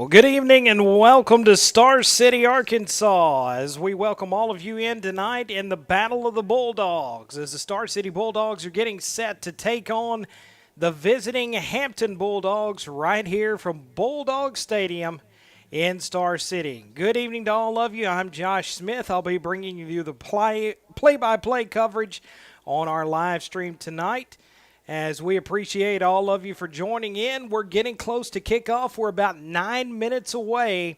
Well, good evening and welcome to Star City, Arkansas, as we welcome all of you in tonight in the Battle of the Bulldogs, as the Star City Bulldogs are getting set to take on the visiting Hampton Bulldogs right here from Bulldog Stadium in Star City. Good evening to all of you. I'm Josh Smith. I'll be bringing you the play-by-play coverage on our live stream tonight. As we appreciate all of you for joining in, we're getting close to kickoff. We're about 9 minutes away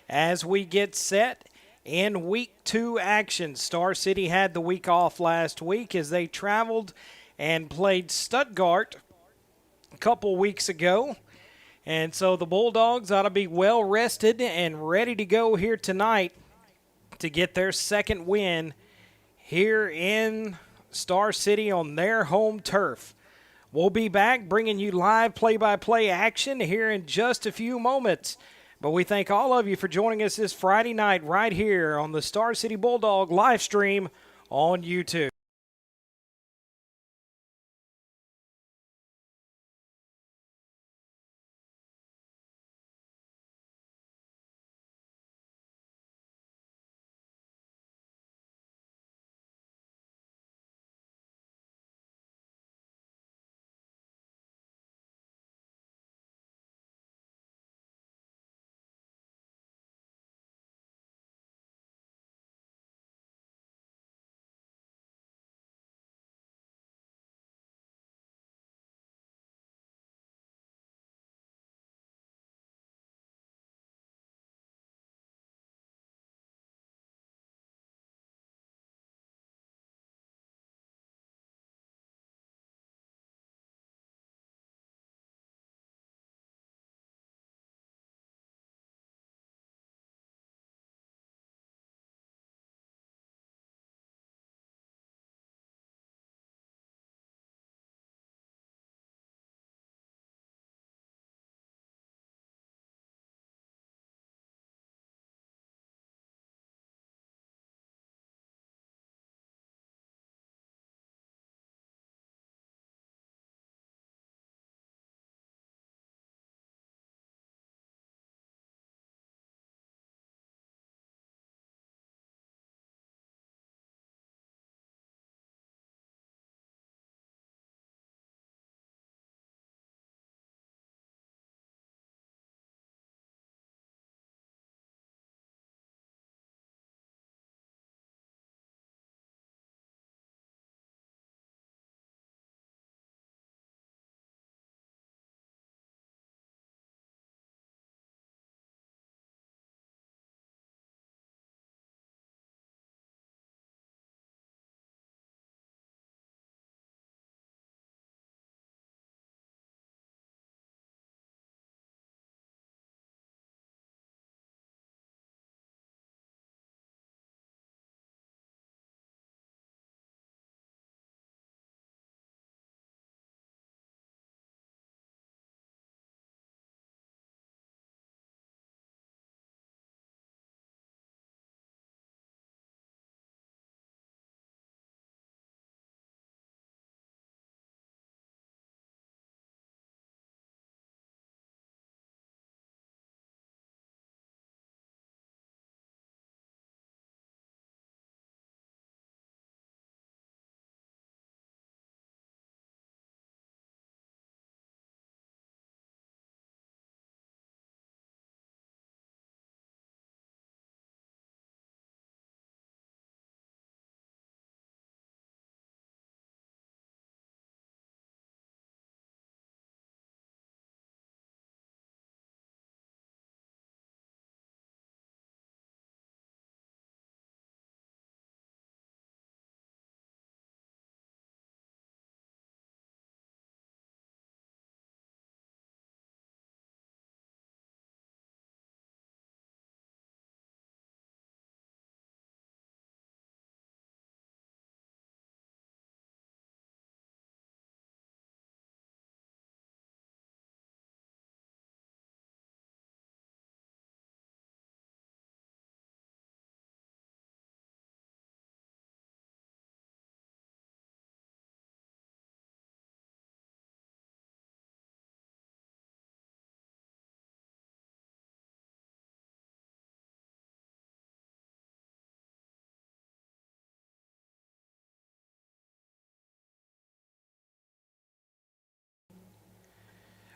as we get set in Week 2 action. Star City had the week off last week as they traveled and played Stuttgart a couple weeks ago. And so the Bulldogs ought to be well rested and ready to go here tonight to get their second win here in Star City on their home turf. We'll be back bringing you live play-by-play action here in just a few moments. But we thank all of you for joining us this Friday night right here on the Star City Bulldog live stream on YouTube.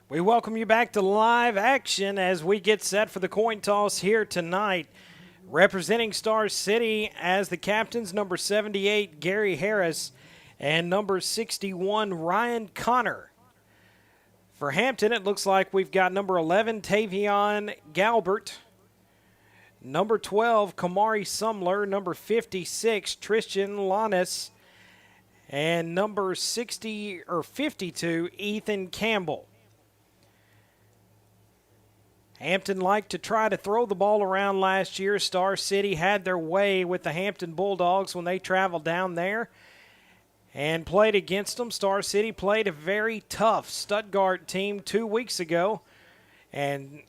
We welcome you back to live action as we get set for the coin toss here tonight. Representing Star City as the captains, number 78, Gary Harris, and number 61, Ryan Connor. For Hampton, it looks like we've got number 11, Tavion Galbert, number 12, Kamari Sumler, number 56, Tristan Lanis, and number 52, Ethan Campbell. Hampton liked to try to throw the ball around last year. Star City had their way with the Hampton Bulldogs when they traveled down there and played against them. Star City played a very tough Stuttgart team 2 weeks ago and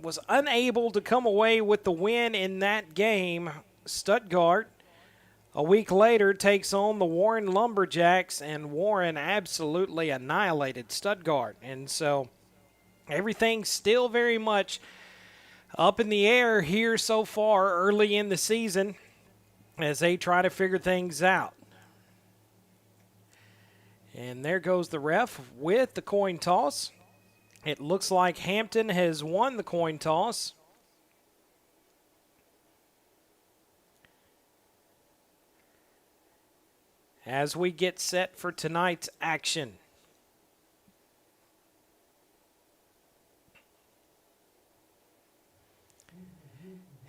was unable to come away with the win in that game. Stuttgart, a week later, takes on the Warren Lumberjacks, and Warren absolutely annihilated Stuttgart. And so everything's still very much up in the air here so far early in the season as they try to figure things out. And there goes the ref with the coin toss. It looks like Hampton has won the coin toss. As we get set for tonight's action.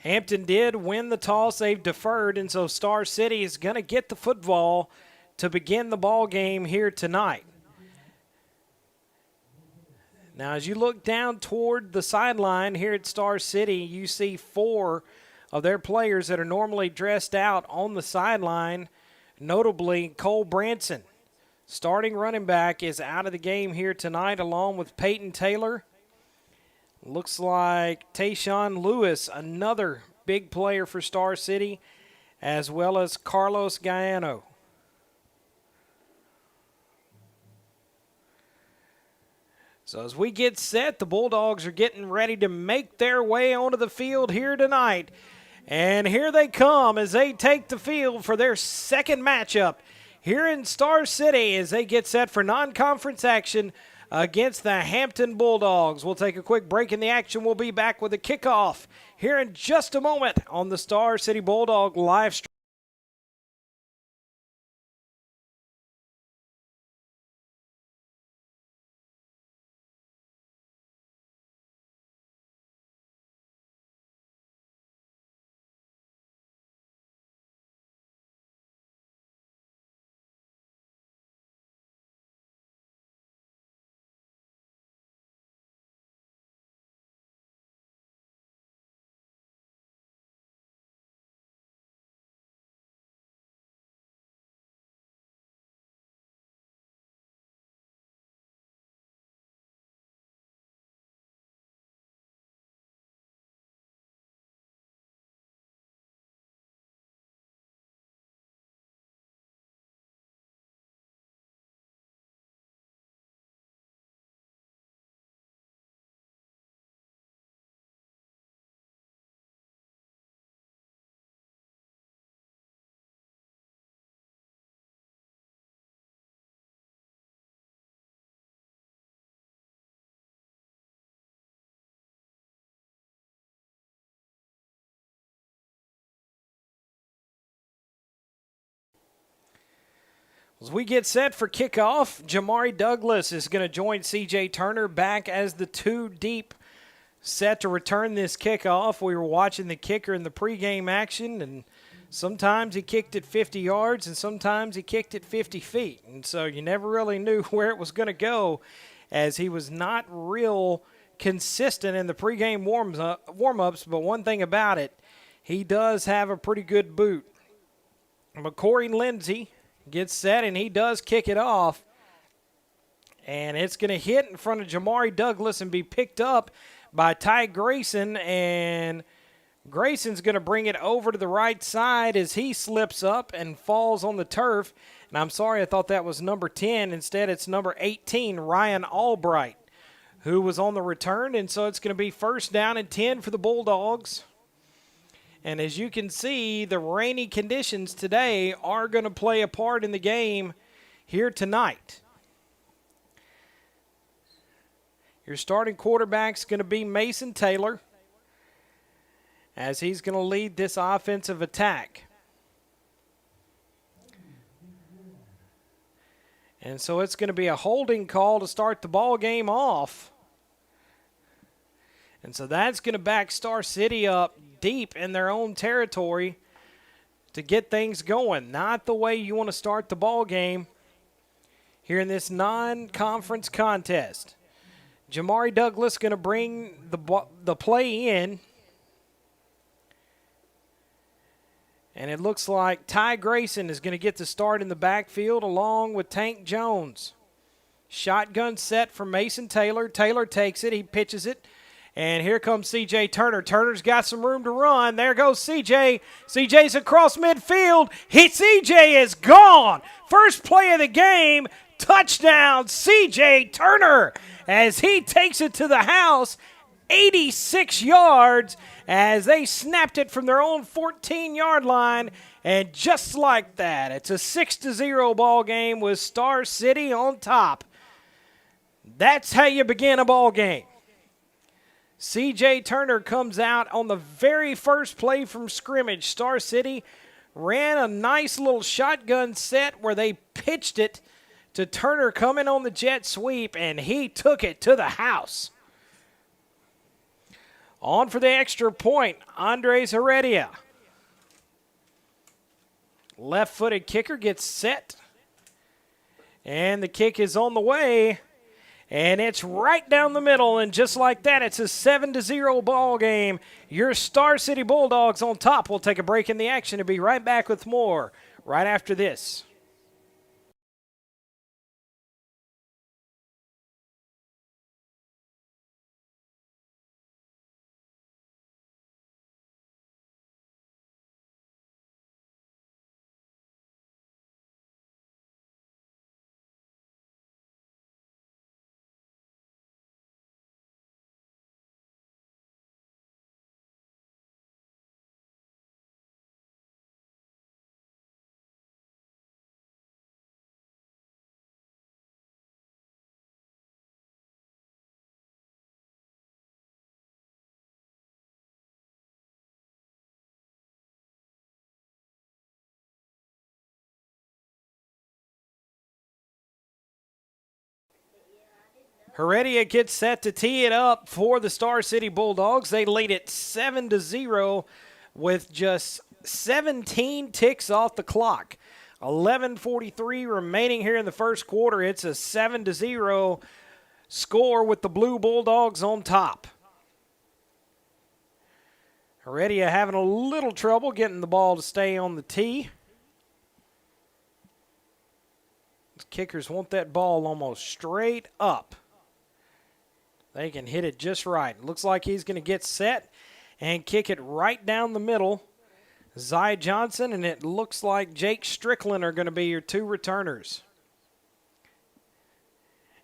Hampton did win the toss. They've deferred, and so Star City is going to get the football to begin the ball game here tonight. Now, as you look down toward the sideline here at Star City, you see 4 of their players that are normally dressed out on the sideline, notably Cole Branson. Starting running back is out of the game here tonight along with Peyton Taylor. Looks like Tayshawn Lewis, another big player for Star City, as well as Carlos Gaiano. So as we get set, the Bulldogs are getting ready to make their way onto the field here tonight. And here they come as they take the field for their second matchup here in Star City as they get set for non-conference action against the Hampton Bulldogs. We'll take a quick break in the action. We'll be back with a kickoff here in just a moment on the Star City Bulldog live stream. As we get set for kickoff, Jamari Douglas is going to join C.J. Turner back as the 2 deep, set to return this kickoff. We were watching the kicker in the pregame action, and sometimes he kicked it 50 yards and sometimes he kicked it 50 feet. And so you never really knew where it was going to go as he was not real consistent in the pregame warm-ups. But one thing about it, he does have a pretty good boot. But Corey Lindsey gets set, and he does kick it off. And it's going to hit in front of Jamari Douglas and be picked up by Ty Grayson. And Grayson's going to bring it over to the right side as he slips up and falls on the turf. And I'm sorry, I thought that was number 10. Instead, it's number 18, Ryan Albright, who was on the return. And so it's going to be first down and 10 for the Bulldogs. And as you can see, the rainy conditions today are going to play a part in the game here tonight. Your starting quarterback's going to be Mason Taylor, as he's going to lead this offensive attack. And so it's going to be a holding call to start the ball game off. And so that's going to back Star City up deep in their own territory to get things going. Not the way you want to start the ball game here in this non-conference contest. Jamari Douglas going to bring the play in. And it looks like Ty Grayson is going to get the start in the backfield along with Tank Jones. Shotgun set for Mason Taylor. Taylor takes it. He pitches it. And here comes C.J. Turner. Turner's got some room to run. There goes C.J. C.J.'s across midfield. C.J. is gone. First play of the game. Touchdown, C.J. Turner, as he takes it to the house. 86 yards as they snapped it from their own 14-yard line. And just like that, it's a 6-0 ball game with Star City on top. That's how you begin a ball game. C.J. Turner comes out on the very first play from scrimmage. Star City ran a nice little shotgun set where they pitched it to Turner coming on the jet sweep, and he took it to the house. On for the extra point, Andres Heredia. Left-footed kicker gets set. And the kick is on the way. And it's right down the middle, and just like that, it's a 7-0 ball game. Your Star City Bulldogs on top. We'll take a break in the action and be right back with more right after this. Heredia gets set to tee it up for the Star City Bulldogs. They lead it 7-0 with just 17 ticks off the clock. 11:43 remaining here in the first quarter. It's a 7-0 score with the Blue Bulldogs on top. Heredia having a little trouble getting the ball to stay on the tee. The kickers want that ball almost straight up. They can hit it just right. Looks like he's going to get set and kick it right down the middle. Zy Johnson and it looks like Jake Strickland are going to be your two returners.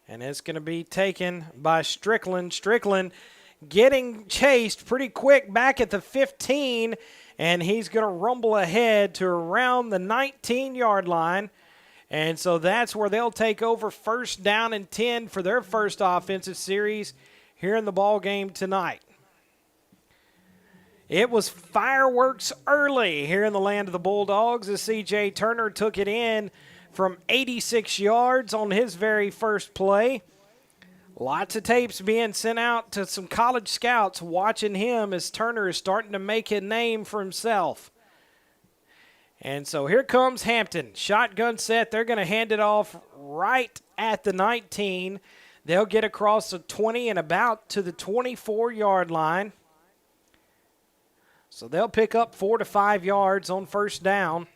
And it's going to be taken by Strickland. Strickland getting chased pretty quick back at the 15, and he's going to rumble ahead to around the 19-yard line. And so that's where they'll take over first down and 10 for their first offensive series here in the ball game tonight. It was fireworks early here in the land of the Bulldogs as C.J. Turner took it in from 86 yards on his very first play. Lots of tapes being sent out to some college scouts watching him as Turner is starting to make a name for himself. And so here comes Hampton. Shotgun set. They're going to hand it off right at the 19. They'll get across the 20 and about to the 24-yard line. So they'll pick up 4 to 5 yards on first down.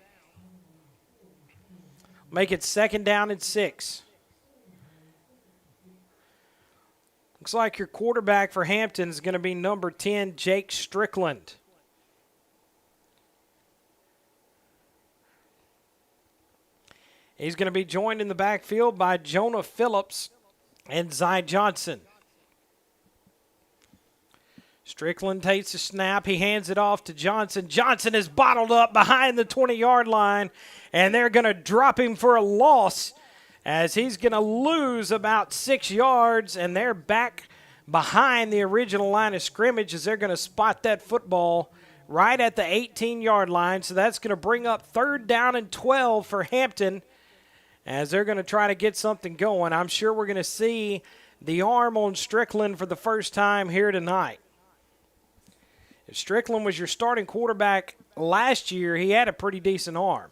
Make it second down and 6. Looks like your quarterback for Hampton is going to be number 10, Jake Strickland. He's going to be joined in the backfield by Jonah Phillips and Zy Johnson. Strickland takes the snap. He hands it off to Johnson. Johnson is bottled up behind the 20-yard line, and they're going to drop him for a loss as he's going to lose about 6 yards, and they're back behind the original line of scrimmage as they're going to spot that football right at the 18-yard line. So that's going to bring up 3rd down and 12 for Hampton as they're going to try to get something going. I'm sure we're going to see the arm on Strickland for the first time here tonight. If Strickland was your starting quarterback last year, he had a pretty decent arm.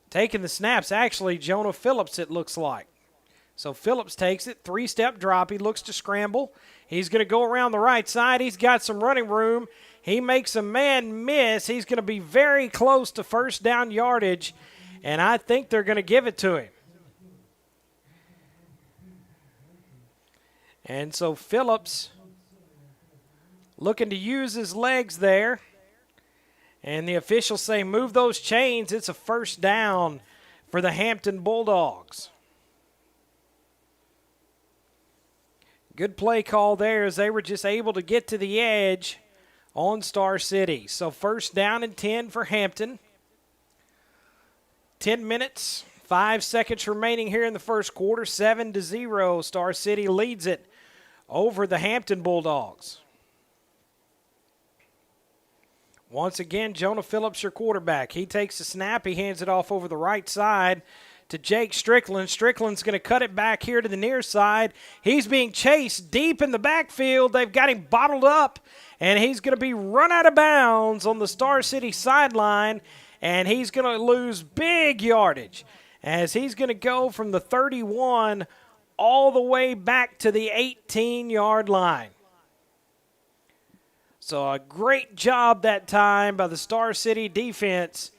Taking the snaps, actually, Jonah Phillips, it looks like. So Phillips takes it, 3-step drop. He looks to scramble. He's going to go around the right side. He's got some running room. He makes a man miss. He's going to be very close to first down yardage, and I think they're going to give it to him. And so Phillips looking to use his legs there. And the officials say move those chains. It's a first down for the Hampton Bulldogs. Good play call there as they were just able to get to the edge on Star City. So first down and 10 for Hampton. 10 minutes, 5 seconds remaining here in the first quarter. 7-0. Star City leads it over the Hampton Bulldogs. Once again, Jonah Phillips, your quarterback. He takes the snap. He hands it off over the right side to Jake Strickland. Strickland's going to cut it back here to the near side. He's being chased deep in the backfield. They've got him bottled up, and he's going to be run out of bounds on the Star City sideline, and he's going to lose big yardage as he's going to go from the 31 all the way back to the 18-yard line. So a great job that time by the Star City defense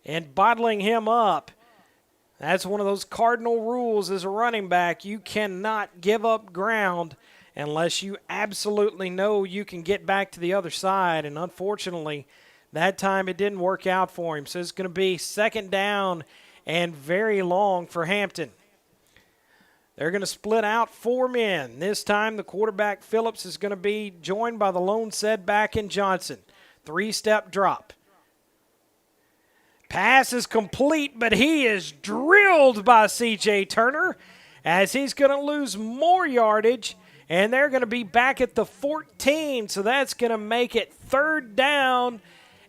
in bottling him up. That's one of those cardinal rules as a running back. You cannot give up ground unless you absolutely know you can get back to the other side. And unfortunately, that time it didn't work out for him. So it's going to be 2nd down and very long for Hampton. They're going to split out 4 men. This time the quarterback, Phillips, is going to be joined by the lone setback in Johnson. 3-step drop. Pass is complete, but he is drilled by C.J. Turner as he's going to lose more yardage, and they're going to be back at the 14. So that's going to make it 3rd down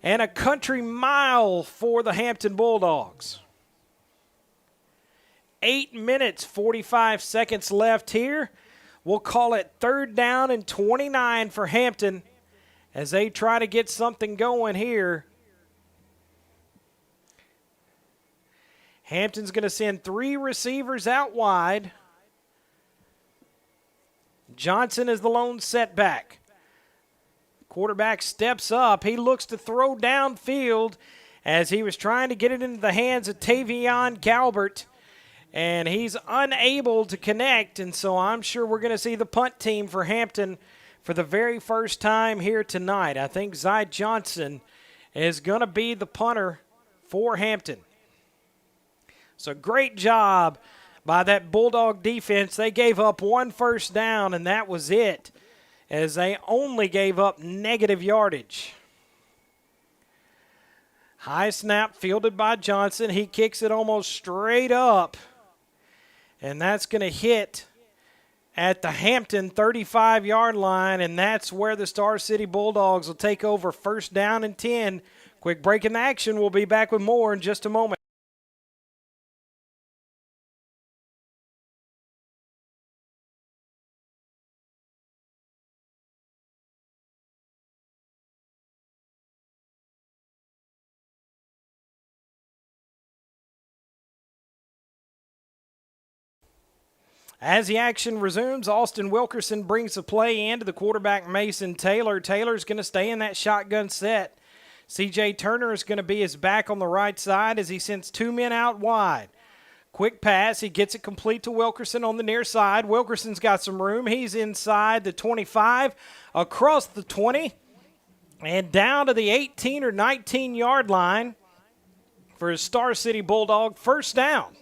and a country mile for the Hampton Bulldogs. 8 minutes, 45 seconds left here. We'll call it 3rd down and 29 for Hampton as they try to get something going here. Hampton's going to send 3 receivers out wide. Johnson is the lone setback. Quarterback steps up. He looks to throw downfield as he was trying to get it into the hands of Tavion Galbert. And he's unable to connect, and so I'm sure we're going to see the punt team for Hampton for the very first time here tonight. I think Zy Johnson is going to be the punter for Hampton. So great job by that Bulldog defense. They gave up 1 first down, and that was it, as they only gave up negative yardage. High snap fielded by Johnson. He kicks it almost straight up. And that's going to hit at the Hampton 35-yard line, and that's where the Star City Bulldogs will take over 1st down and 10. Quick break in action. We'll be back with more in just a moment. As the action resumes, Austin Wilkerson brings the play into the quarterback, Mason Taylor. Taylor's going to stay in that shotgun set. C.J. Turner is going to be his back on the right side as he sends 2 men out wide. Quick pass. He gets it complete to Wilkerson on the near side. Wilkerson's got some room. He's inside the 25, across the 20, and down to the 18 or 19-yard line for his Star City Bulldog 1st down.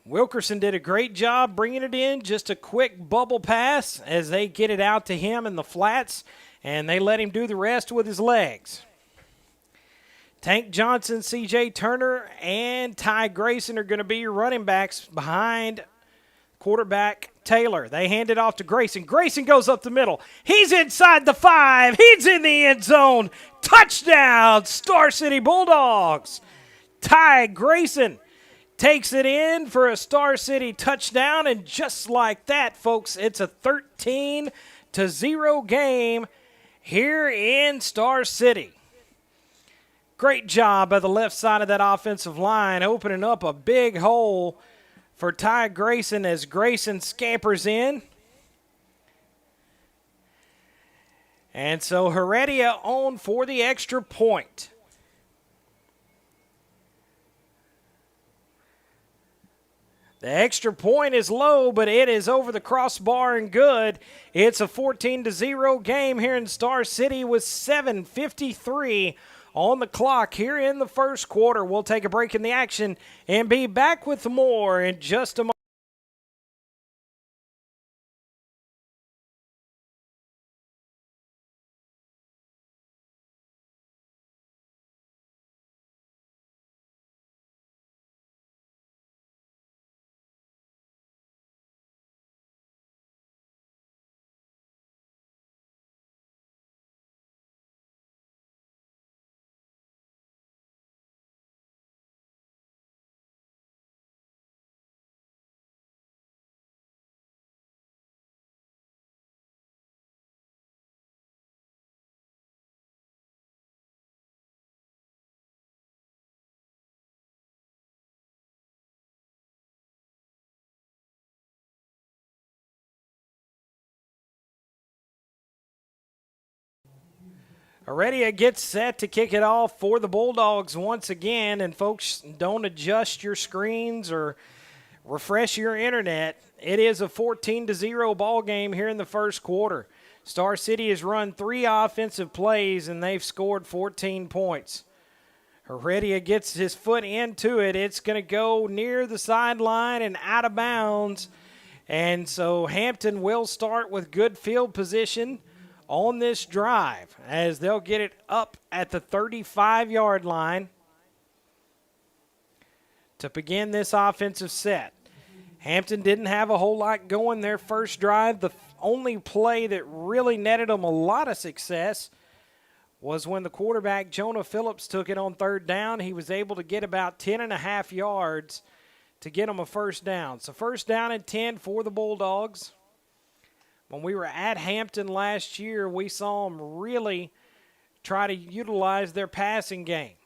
Wilkerson did a great job bringing it in, just a quick bubble pass as they get it out to him in the flats, and they let him do the rest with his legs. Tank Johnson, C.J. Turner, and Ty Grayson are going to be your running backs behind quarterback Taylor. They hand it off to Grayson. Grayson goes up the middle. He's inside the 5. He's in the end zone. Touchdown, Star City Bulldogs. Ty Grayson takes it in for a Star City touchdown, and just like that, folks, it's a 13-0 game here in Star City. Great job by the left side of that offensive line, opening up a big hole for Ty Grayson as Grayson scampers in. And so Heredia on for the extra point. The extra point is low, but it is over the crossbar and good. It's a 14-0 game here in Star City with 7:53 on the clock here in the first quarter. We'll take a break in the action and be back with more in just a moment. Heredia gets set to kick it off for the Bulldogs once again. And folks, don't adjust your screens or refresh your internet. It is a 14-0 ball game here in the first quarter. Star City has run 3 offensive plays, and they've scored 14 points. Heredia gets his foot into it. It's going to go near the sideline and out of bounds. And so Hampton will start with good field position on this drive as they'll get it up at the 35-yard line to begin this offensive set. Hampton didn't have a whole lot going their first drive. The only play that really netted them a lot of success was when the quarterback, Jonah Phillips, took it on third down. He was able to get about 10.5 yards to get them a first down. So first down and 10 for the Bulldogs. When we were at Hampton last year, we saw them really try to utilize their passing game.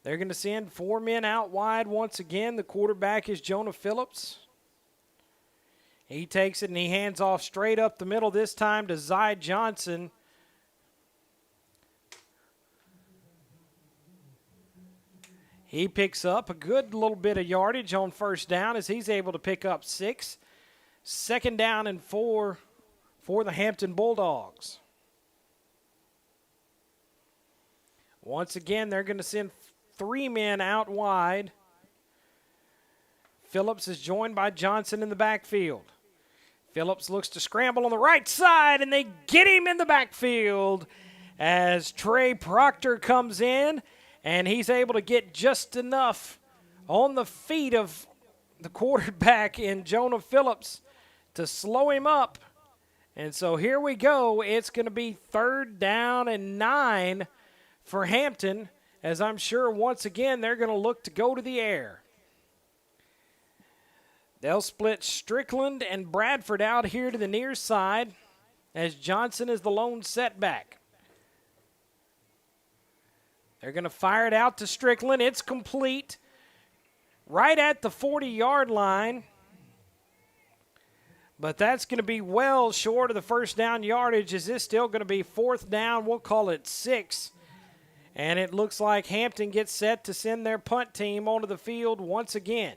They're going to send 4 men out wide once again. The quarterback is Jonah Phillips. He takes it and he hands off straight up the middle this time to Zy Johnson. He picks up a good little bit of yardage on first down as he's able to pick up 6. Second down and 4 for the Hampton Bulldogs. Once again, they're going to send 3 men out wide. Phillips is joined by Johnson in the backfield. Phillips looks to scramble on the right side, and they get him in the backfield as Trey Proctor comes in, and he's able to get just enough on the feet of the quarterback in Jonah Phillips to slow him up. And so here we go. It's going to be 3rd down and 9 for Hampton, as I'm sure once again they're going to look to go to the air. They'll split Strickland and Bradford out here to the near side as Johnson is the lone setback. They're going to fire it out to Strickland. It's complete right at the 40-yard line. But that's going to be well short of the first down yardage. Is this still going to be 4th down? We'll call it 6. And it looks like Hampton gets set to send their punt team onto the field once again.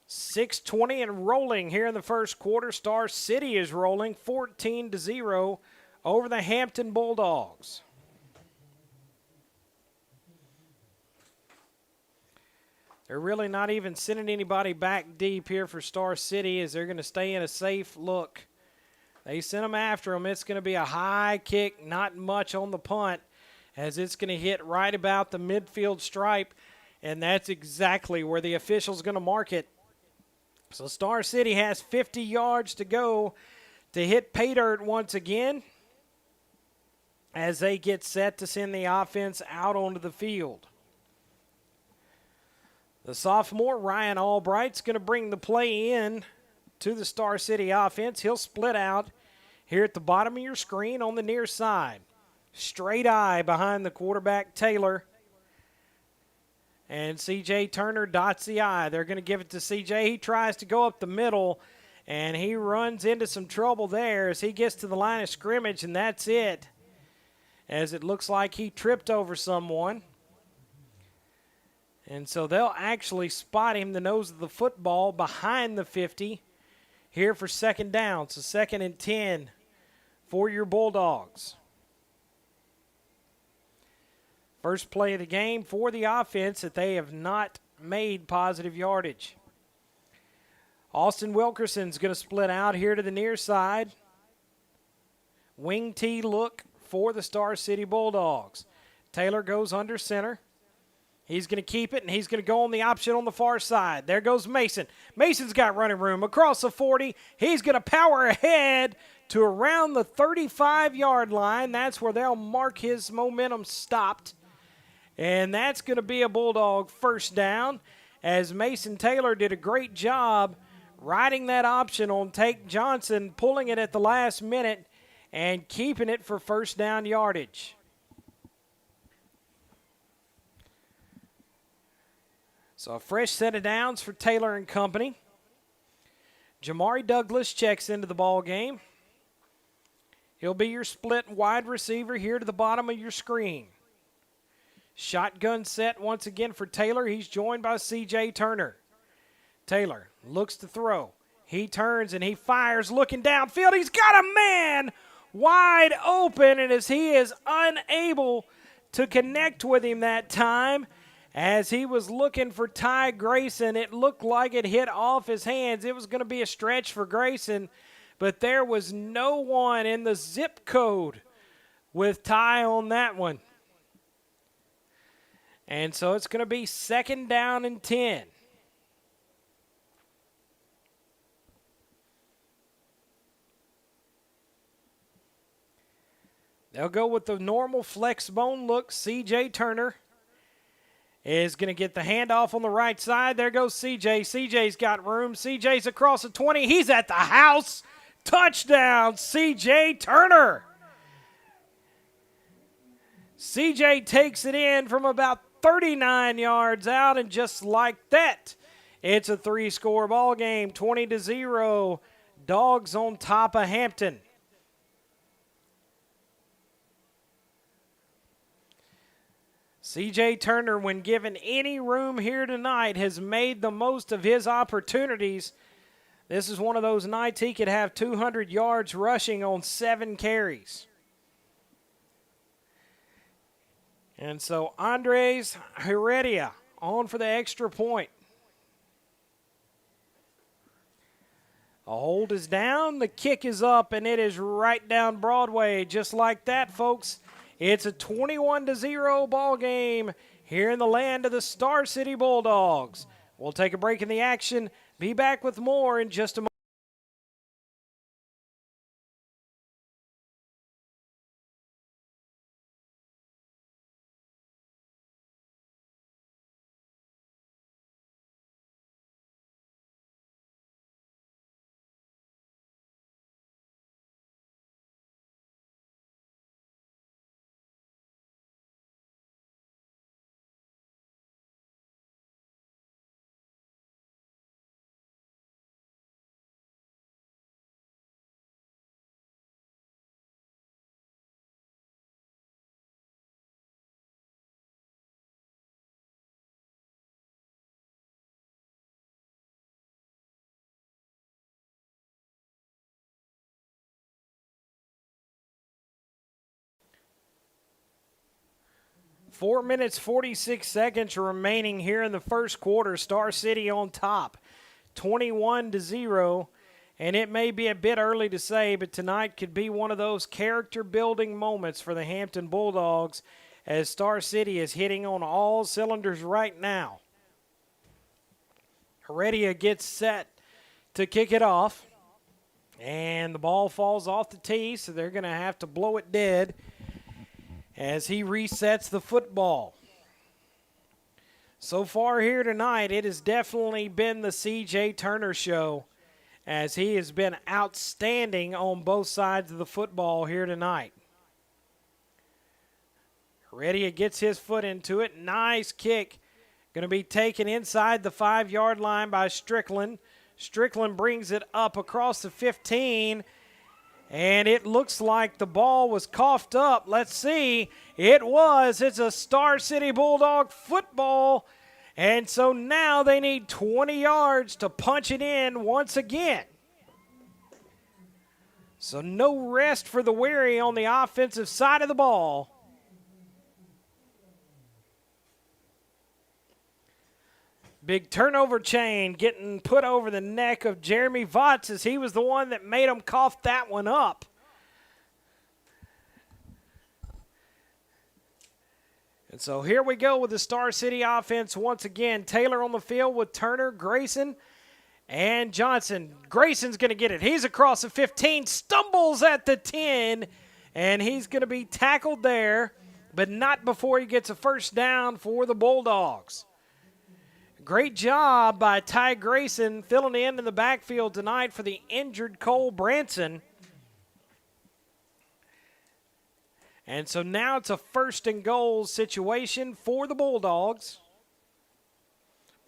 6:20 and rolling here in the first quarter. Star City is rolling 14-0 over the Hampton Bulldogs. They're really not even sending anybody back deep here for Star City as they're going to stay in a safe look They sent him after him. It's going to be a high kick, not much on the punt, as it's going to hit right about the midfield stripe, and that's exactly where the official's going to mark it. So Star City has 50 yards to go to hit pay dirt once again as they get set to send the offense out onto the field. The sophomore, Ryan Albright's going to bring the play in to the Star City offense. He'll split out here at the bottom of your screen on the near side. Straight eye behind the quarterback, Taylor. And C.J. Turner dots the I. They're going to give it to C.J. He tries to go up the middle, and he runs into some trouble there as he gets to the line of scrimmage, and that's it, as it looks like he tripped over someone. And so they'll actually spot him the nose of the football behind the 50 here for second down. So 2nd and 10 for your Bulldogs. First play of the game for the offense that they have not made positive yardage. Austin Wilkerson's going to split out here to the near side. Wing T look for the Star City Bulldogs. Taylor goes under center. He's going to keep it, and he's going to go on the option on the far side. There goes Mason. Mason's got running room across the 40. He's going to power ahead to around the 35-yard line. That's where they'll mark his momentum stopped. And that's going to be a Bulldog first down, as Mason Taylor did a great job riding that option on Take Johnson, pulling it at the last minute and keeping it for first down yardage. So a fresh set of downs for Taylor and company. Jamari Douglas checks into the ball game. He'll be your split wide receiver here to the bottom of your screen. Shotgun set once again for Taylor. He's joined by C.J. Turner. Taylor looks to throw. He turns and he fires looking downfield. He's got a man wide open, and as he is unable to connect with him that time, as he was looking for Ty Grayson, it looked like it hit off his hands. It was going to be a stretch for Grayson, but there was no one in the zip code with Ty on that one. And so it's going to be 2nd down and 10. They'll go with the normal flex bone look. C.J. Turner is going to get the handoff on the right side. There goes C.J. C.J.'s got room. C.J.'s across the 20. He's at the house. Touchdown, C.J. Turner. C.J. takes it in from about 39 yards out, and just like that, it's a 3-score ball game, 20-0. Dogs on top of Hampton. C.J. Turner, when given any room here tonight, has made the most of his opportunities. This is one of those nights he could have 200 yards rushing on 7 carries. And so Andres Heredia on for the extra point. A hold is down, the kick is up, and it is right down Broadway. Just like that, folks. It's a 21-0 ball game here in the land of the Star City Bulldogs. We'll take a break in the action. Be back with more in just a moment. Four minutes, 46 seconds remaining here in the first quarter. Star City on top, 21-0. And it may be a bit early to say, but tonight could be one of those character-building moments for the Hampton Bulldogs as Star City is hitting on all cylinders right now. Heredia gets set to kick it off. And the ball falls off the tee, so they're going to have to blow it dead as he resets the football. So far here tonight, it has definitely been the C.J. Turner show as he has been outstanding on both sides of the football here tonight. Heredia gets his foot into it. Nice kick. Going to be taken inside the 5-yard line by Strickland. Strickland brings it up across the 15, and it looks like the ball was coughed up. Let's see. It was. It's a Star City Bulldog football, and so now they need 20 yards to punch it in once again. So no rest for the weary on the offensive side of the ball. Big turnover chain getting put over the neck of Jeremy Votts as he was the one that made him cough that one up. And so here we go with the Star City offense once again. Taylor on the field with Turner, Grayson, and Johnson. Grayson's going to get it. He's across the 15, stumbles at the 10, and he's going to be tackled there, but not before he gets a first down for the Bulldogs. Great job by Ty Grayson filling in the backfield tonight for the injured Cole Branson. And so now it's a first and goal situation for the Bulldogs.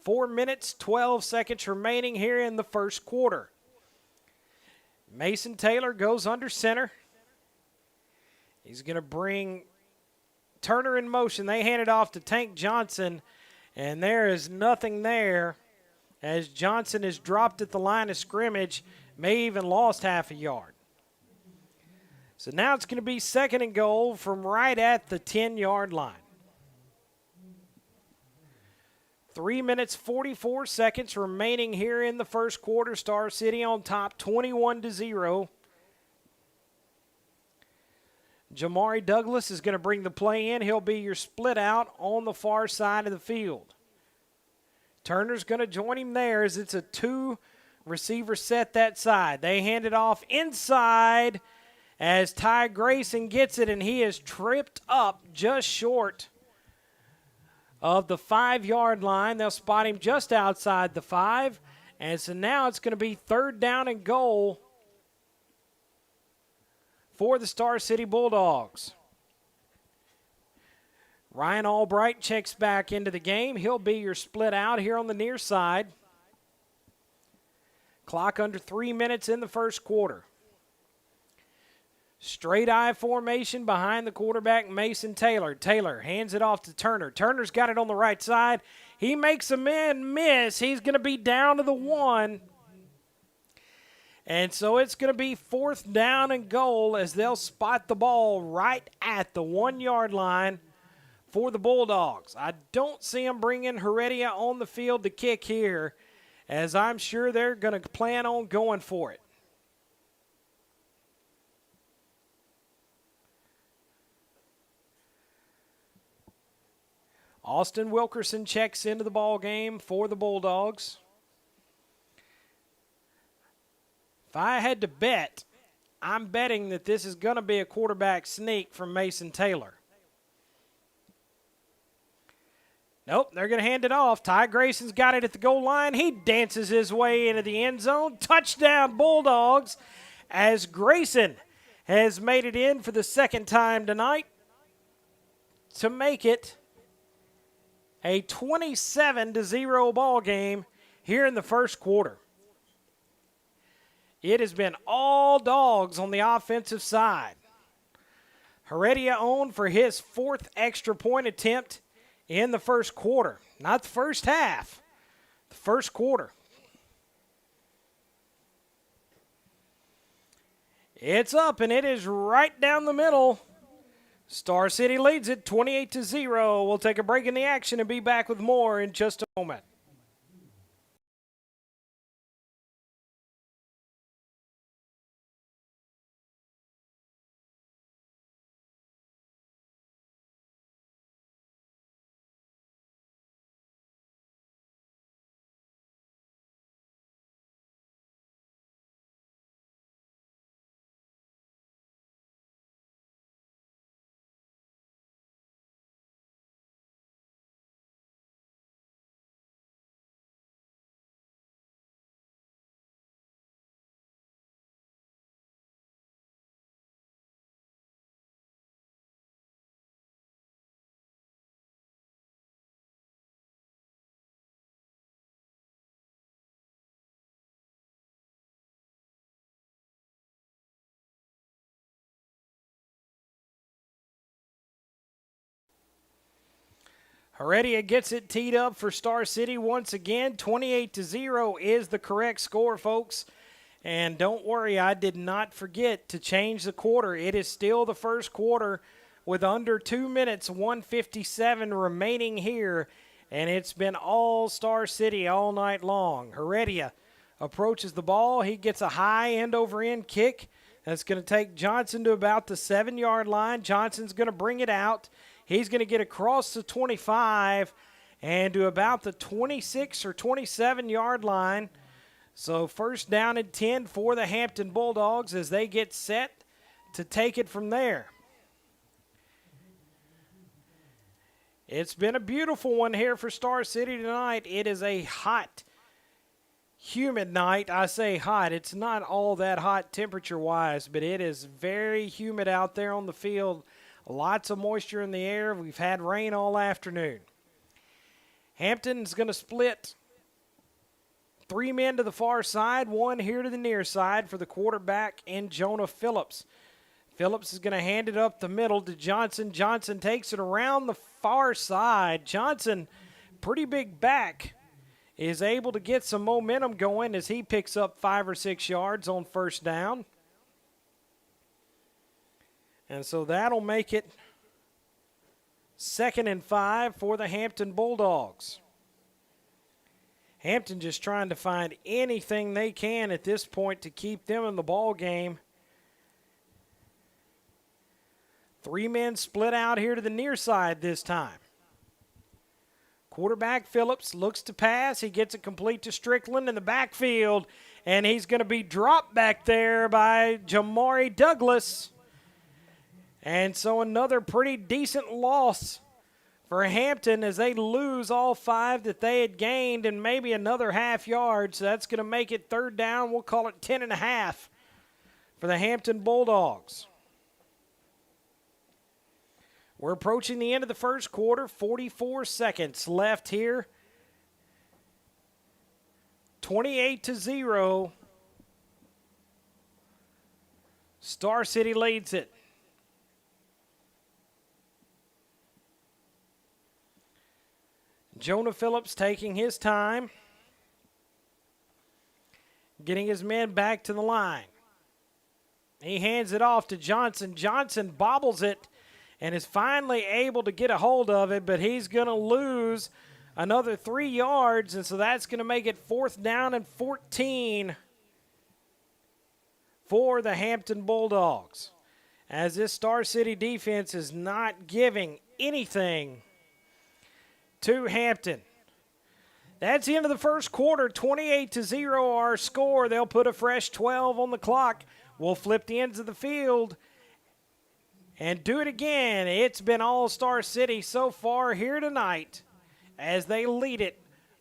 4 minutes, 12 seconds remaining here in the first quarter. Mason Taylor goes under center. He's going to bring Turner in motion. They hand it off to Tank Johnson. And there is nothing there as Johnson is dropped at the line of scrimmage, may even lost half a yard. So now it's going to be second and goal from right at the 10-yard line. 3 minutes, 44 seconds remaining here in the first quarter. Star City on top, 21-0. Jamari Douglas is going to bring the play in. He'll be your split out on the far side of the field. Turner's going to join him there as it's a 2-receiver set that side. They hand it off inside as Ty Grayson gets it, and he is tripped up just short of the 5-yard line. They'll spot him just outside the 5. And so now it's going to be third down and goal for the Star City Bulldogs. Ryan Albright checks back into the game. He'll be your split out here on the near side. Clock under 3 minutes in the first quarter. Straight eye formation behind the quarterback, Mason Taylor. Taylor hands it off to Turner. Turner's got it on the right side. He makes a man miss. He's going to be down to the 1. And so it's going to be fourth down and goal as they'll spot the ball right at the 1-yard line for the Bulldogs. I don't see them bringing Heredia on the field to kick here, as I'm sure they're going to plan on going for it. Austin Wilkerson checks into the ball game for the Bulldogs. If I had to bet, I'm betting that this is going to be a quarterback sneak from Mason Taylor. Nope, they're going to hand it off. Ty Grayson's got it at the goal line. He dances his way into the end zone. Touchdown, Bulldogs, as Grayson has made it in for the second time tonight to make it a 27-0 ball game here in the first quarter. It has been all dogs on the offensive side. Heredia on for his fourth extra point attempt in the first quarter. Not the first half, the first quarter. It's up, and it is right down the middle. Star City leads it 28-0. We'll take a break in the action and be back with more in just a moment. Heredia gets it teed up for Star City once again. 28-0 is the correct score, folks. And don't worry, I did not forget to change the quarter. It is still the first quarter with under 2 minutes, 1:57 remaining here. And it's been all Star City all night long. Heredia approaches the ball. He gets a high end-over-end kick. That's going to take Johnson to about the 7-yard line. Johnson's going to bring it out. He's going to get across the 25 and to about the 26 or 27-yard line. So first down and 10 for the Hampton Bulldogs as they get set to take it from there. It's been a beautiful one here for Star City tonight. It is a hot, humid night. I say hot. It's not all that hot temperature-wise, but it is very humid out there on the field. Lots of moisture in the air. We've had rain all afternoon. Hampton's going to split 3 men to the far side, 1 here to the near side for the quarterback and Jonah Phillips. Phillips is going to hand it up the middle to Johnson. Johnson takes it around the far side. Johnson, pretty big back, is able to get some momentum going as he picks up 5 or 6 yards on first down. And so that'll make it 2nd and 5 for the Hampton Bulldogs. Hampton just trying to find anything they can at this point to keep them in the ball game. 3 men split out here to the near side this time. Quarterback Phillips looks to pass. He gets it complete to Strickland in the backfield, and he's going to be dropped back there by Jamari Douglas. And so another pretty decent loss for Hampton as they lose all 5 that they had gained and maybe another half yard. So that's going to make it 3rd down. We'll call it 10.5 for the Hampton Bulldogs. We're approaching the end of the first quarter. 44 seconds left here. 28-0. Star City leads it. Jonah Phillips taking his time, getting his men back to the line. He hands it off to Johnson. Johnson bobbles it and is finally able to get a hold of it, but he's going to lose another 3 yards, and so that's going to make it 4th down and 14 for the Hampton Bulldogs, as this Star City defense is not giving anything to Hampton. That's the end of the first quarter. 28-0 our score. They'll put a fresh 12 on the clock. We'll flip the ends of the field and do it again. It's been all Star City so far here tonight as they lead it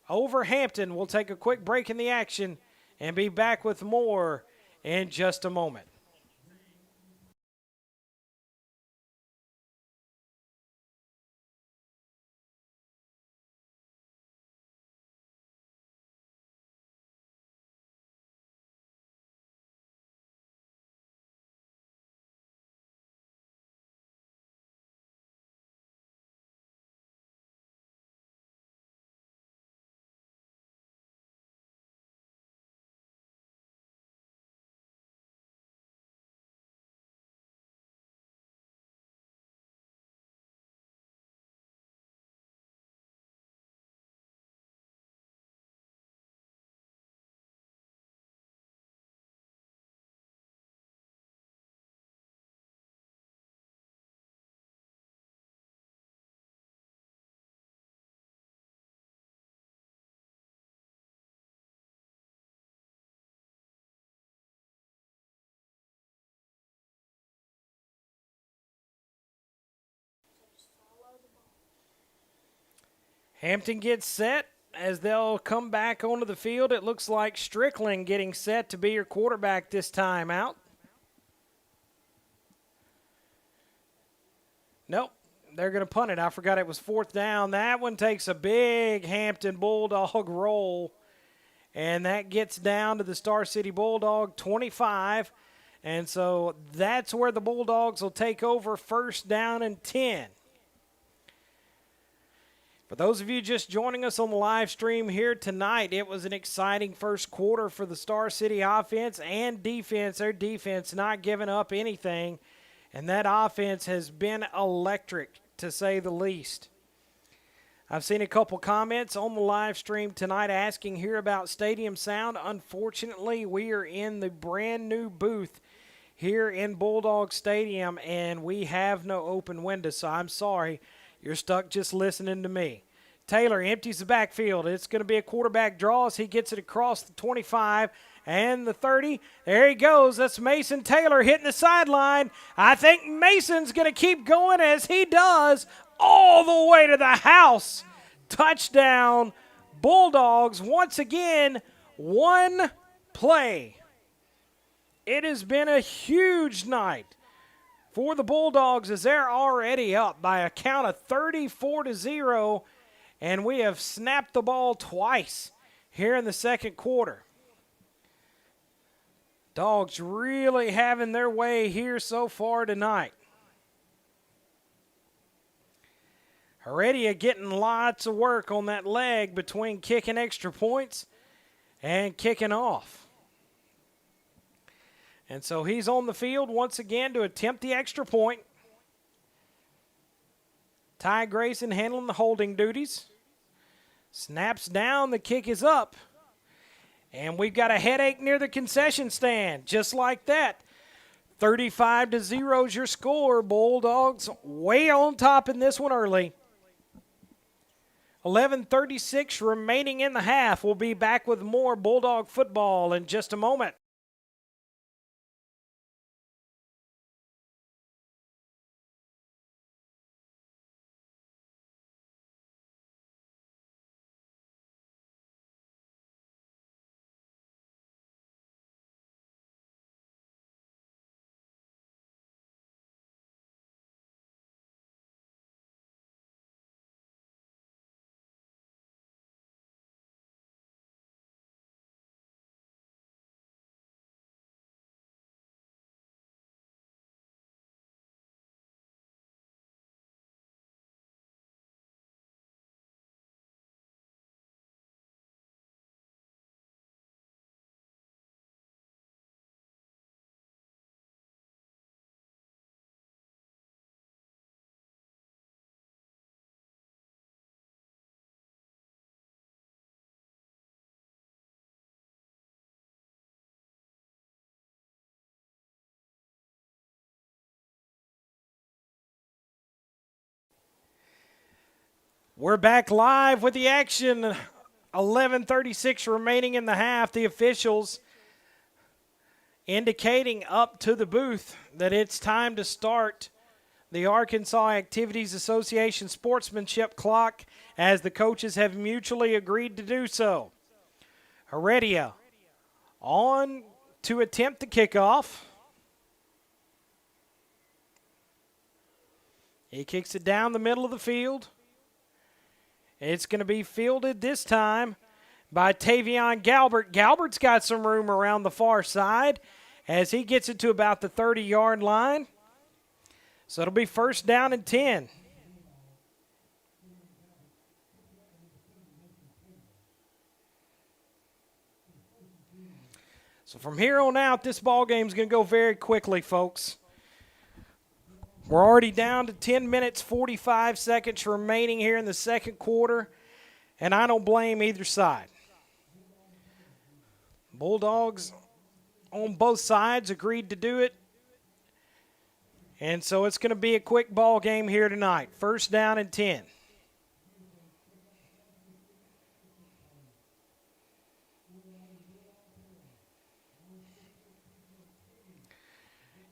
over Hampton. We'll take a quick break in the action and be back with more in just a moment. Hampton gets set as they'll come back onto the field. It looks like Strickland getting set to be your quarterback this time out. Nope, they're going to punt it. I forgot it was 4th down. That one takes a big Hampton Bulldog roll, and that gets down to the Star City Bulldog 25. And so that's where the Bulldogs will take over 1st down and 10. For those of you just joining us on the live stream here tonight, it was an exciting first quarter for the Star City offense and defense. Their defense not giving up anything, and that offense has been electric, to say the least. I've seen a couple comments on the live stream tonight asking here about stadium sound. Unfortunately, we are in the brand new booth here in Bulldog Stadium, and we have no open window, so I'm sorry. You're stuck just listening to me. Taylor empties the backfield. It's going to be a quarterback draw as he gets it across the 25 and the 30. There he goes. That's Mason Taylor hitting the sideline. I think Mason's going to keep going as he does all the way to the house. Touchdown, Bulldogs. Once again, one play. It has been a huge night for the Bulldogs as they're already up by a count of 34-0, and we have snapped the ball twice here in the second quarter. Dogs really having their way here so far tonight. Heredia getting lots of work on that leg between kicking extra points and kicking off. And so he's on the field once again to attempt the extra point. Ty Grayson handling the holding duties. Snaps down, the kick is up. And we've got a headache near the concession stand, just like that. 35-0 is your score. Bulldogs way on top in this one early. 11:36 remaining in the half. We'll be back with more Bulldog football in just a moment. We're back live with the action. 11:36 remaining in the half. The officials indicating up to the booth that it's time to start the Arkansas Activities Association sportsmanship clock as the coaches have mutually agreed to do so. Heredia on to attempt the kickoff. He kicks it down the middle of the field. It's going to be fielded this time by Tavion Galbert. Galbert's got some room around the far side as he gets it to about the 30-yard line. So it'll be first down and 10. So from here on out, this ball game's going to go very quickly, folks. We're already down to 10 minutes, 45 seconds remaining here in the second quarter, and I don't blame either side. Bulldogs on both sides agreed to do it, and so it's going to be a quick ball game here tonight. First down and 10.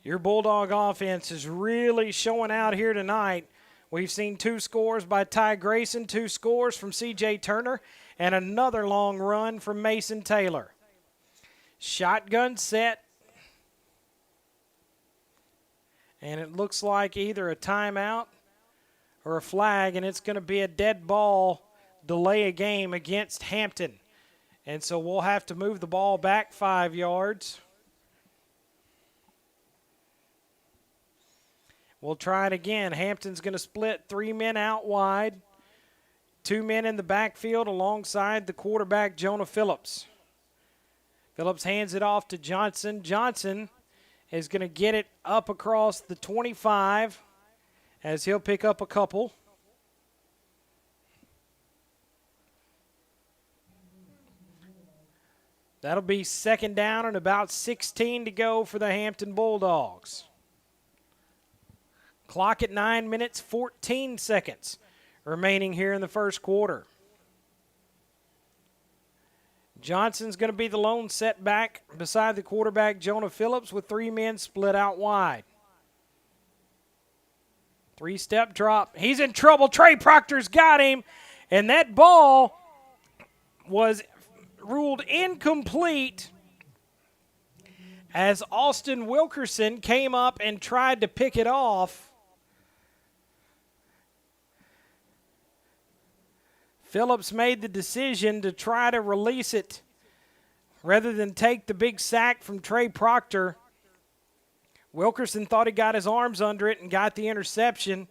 Your Bulldog offense is really showing out here tonight. We've seen 2 scores by Ty Grayson, 2 scores from C.J. Turner, and another long run from Mason Taylor. Shotgun set. And it looks like either a timeout or a flag, and it's going to be a dead ball, delay a game against Hampton. And so we'll have to move the ball back 5 yards. We'll try it again. Hampton's going to split 3 men out wide. Two men in the backfield alongside the quarterback, Jonah Phillips. Phillips hands it off to Johnson. Johnson is going to get it up across the 25 as he'll pick up a couple. That'll be second down and about 16 to go for the Hampton Bulldogs. Clock at 9 minutes, 14 seconds remaining here in the first quarter. Johnson's going to be the lone setback beside the quarterback, Jonah Phillips, with three men split out wide. Three-step drop. He's in trouble. Trey Proctor's got him, and that ball was ruled incomplete as Austin Wilkerson came up and tried to pick it off. Phillips made the decision to try to release it rather than take the big sack from Trey Proctor. Wilkerson thought he got his arms under it and got the interception,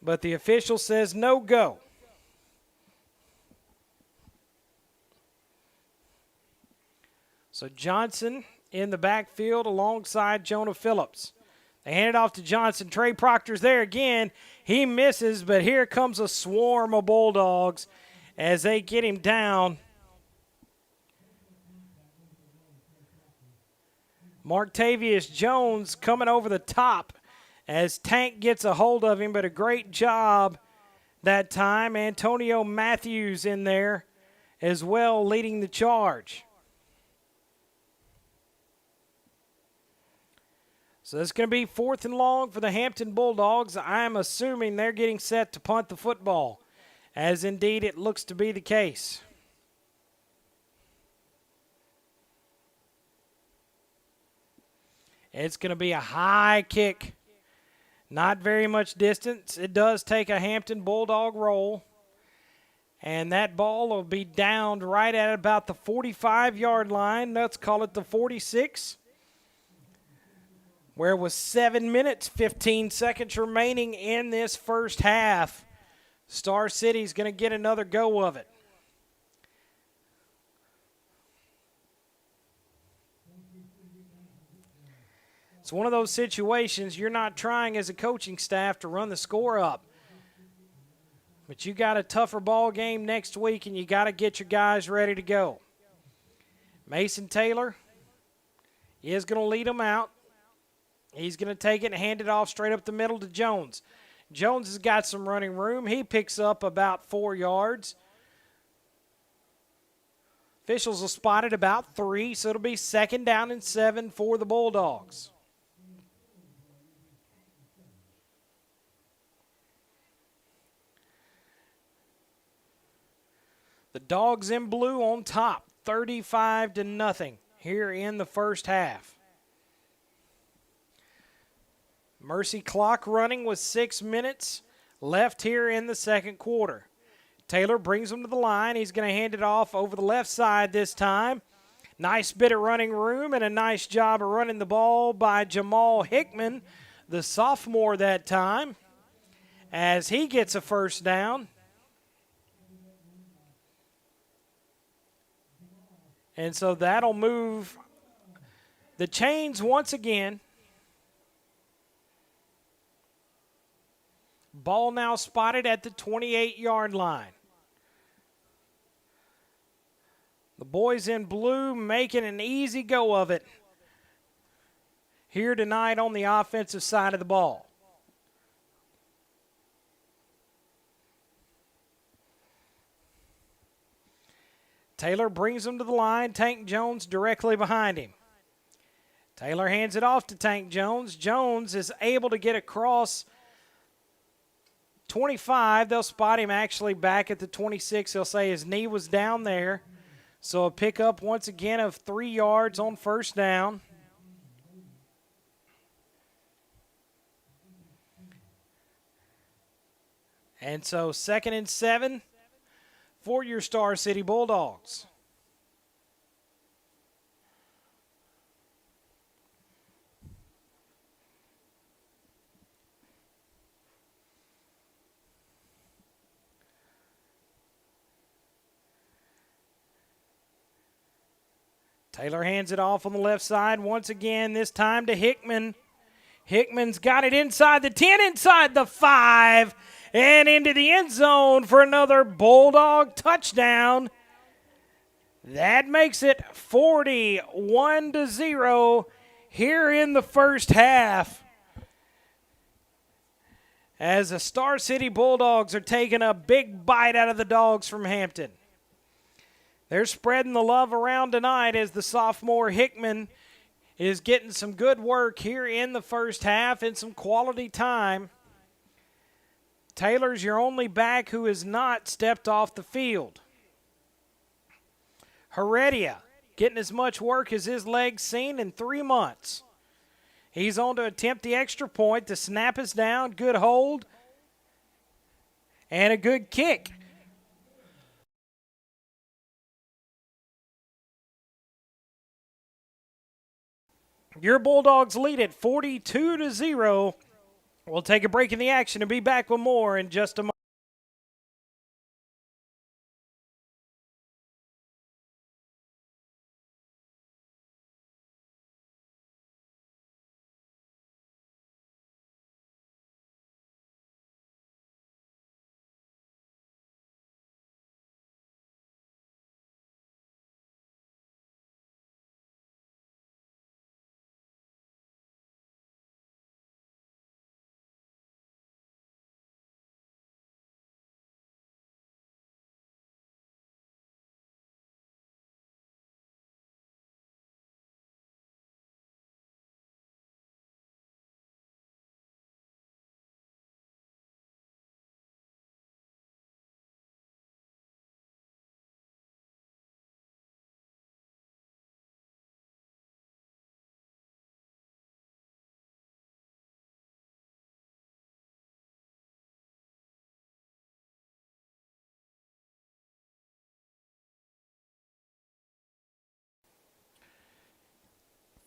but the official says no go. So Johnson in the backfield alongside Jonah Phillips. They hand it off to Johnson. Trey Proctor's there again. He misses, but here comes a swarm of Bulldogs as they get him down. Martavius Jones coming over the top as Tank gets a hold of him, but a great job that time. Antonio Matthews in there as well, leading the charge. So it's going to be 4th and long for the Hampton Bulldogs. I'm assuming they're getting set to punt the football, as indeed it looks to be the case. It's going to be a high kick. Not very much distance. It does take a Hampton Bulldog roll. And that ball will be downed right at about the 45-yard line. Let's call it the 46. Where with 7 minutes, 15 seconds remaining in this first half, Star City's going to get another go of it. It's one of those situations you're not trying as a coaching staff to run the score up. But you got a tougher ball game next week, and you got to get your guys ready to go. Mason Taylor is going to lead them out. He's going to take it and hand it off straight up the middle to Jones. Jones has got some running room. He picks up about 4 yards. Officials will spot it about 3, so it'll be 2nd down and 7 for the Bulldogs. The Dogs in blue on top, 35-0 here in the first half. Mercy clock running with 6 minutes left here in the second quarter. Taylor brings him to the line. He's going to hand it off over the left side this time. Nice bit of running room and a nice job of running the ball by Jamal Hickman, the sophomore that time, as he gets a first down. And so that'll move the chains once again. Ball now spotted at the 28-yard line. The boys in blue making an easy go of it here tonight on the offensive side of the ball. Taylor brings him to the line. Tank Jones directly behind him. Taylor hands it off to Tank Jones. Jones is able to get across 25. They'll spot him actually back at the 26. They'll say his knee was down there. So a pickup once again of 3 yards on first down. And so 2nd and 7 for your Star City Bulldogs. Taylor hands it off on the left side once again, this time to Hickman. Hickman's got it inside the 10, inside the 5, and into the end zone for another Bulldog touchdown. That makes it 41-0 here in the first half, as the Star City Bulldogs are taking a big bite out of the Dogs from Hampton. They're spreading the love around tonight as the sophomore Hickman is getting some good work here in the first half and some quality time. Taylor's your only back who has not stepped off the field. Heredia getting as much work as his legs seen in 3 months. He's on to attempt the extra point. The snap is down. Good hold. And a good kick. Your Bulldogs lead it 42-0. We'll take a break in the action and be back with more in just a moment.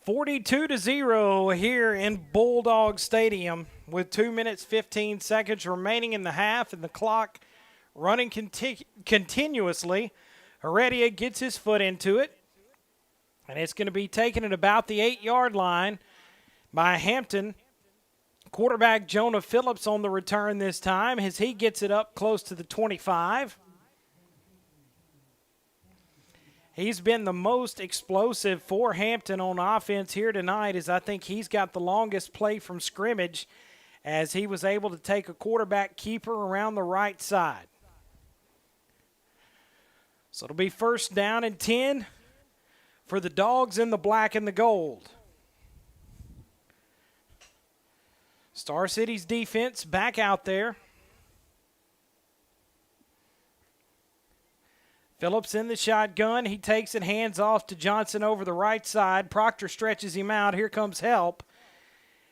(42-0) here in Bulldog Stadium with 2 minutes 15 seconds remaining in the half and the clock running continuously. Heredia gets his foot into it, and it's going to be taken at about the 8-yard line by Hampton. Quarterback Jonah Phillips on the return this time as he gets it up close to the 25. He's been the most explosive for Hampton on offense here tonight, as I think he's got the longest play from scrimmage as he was able to take a quarterback keeper around the right side. So it'll be first down and 10 for the Dogs in the black and the gold. Star City's defense back out there. Phillips in the shotgun. He takes it, hands off to Johnson over the right side. Proctor stretches him out. Here comes help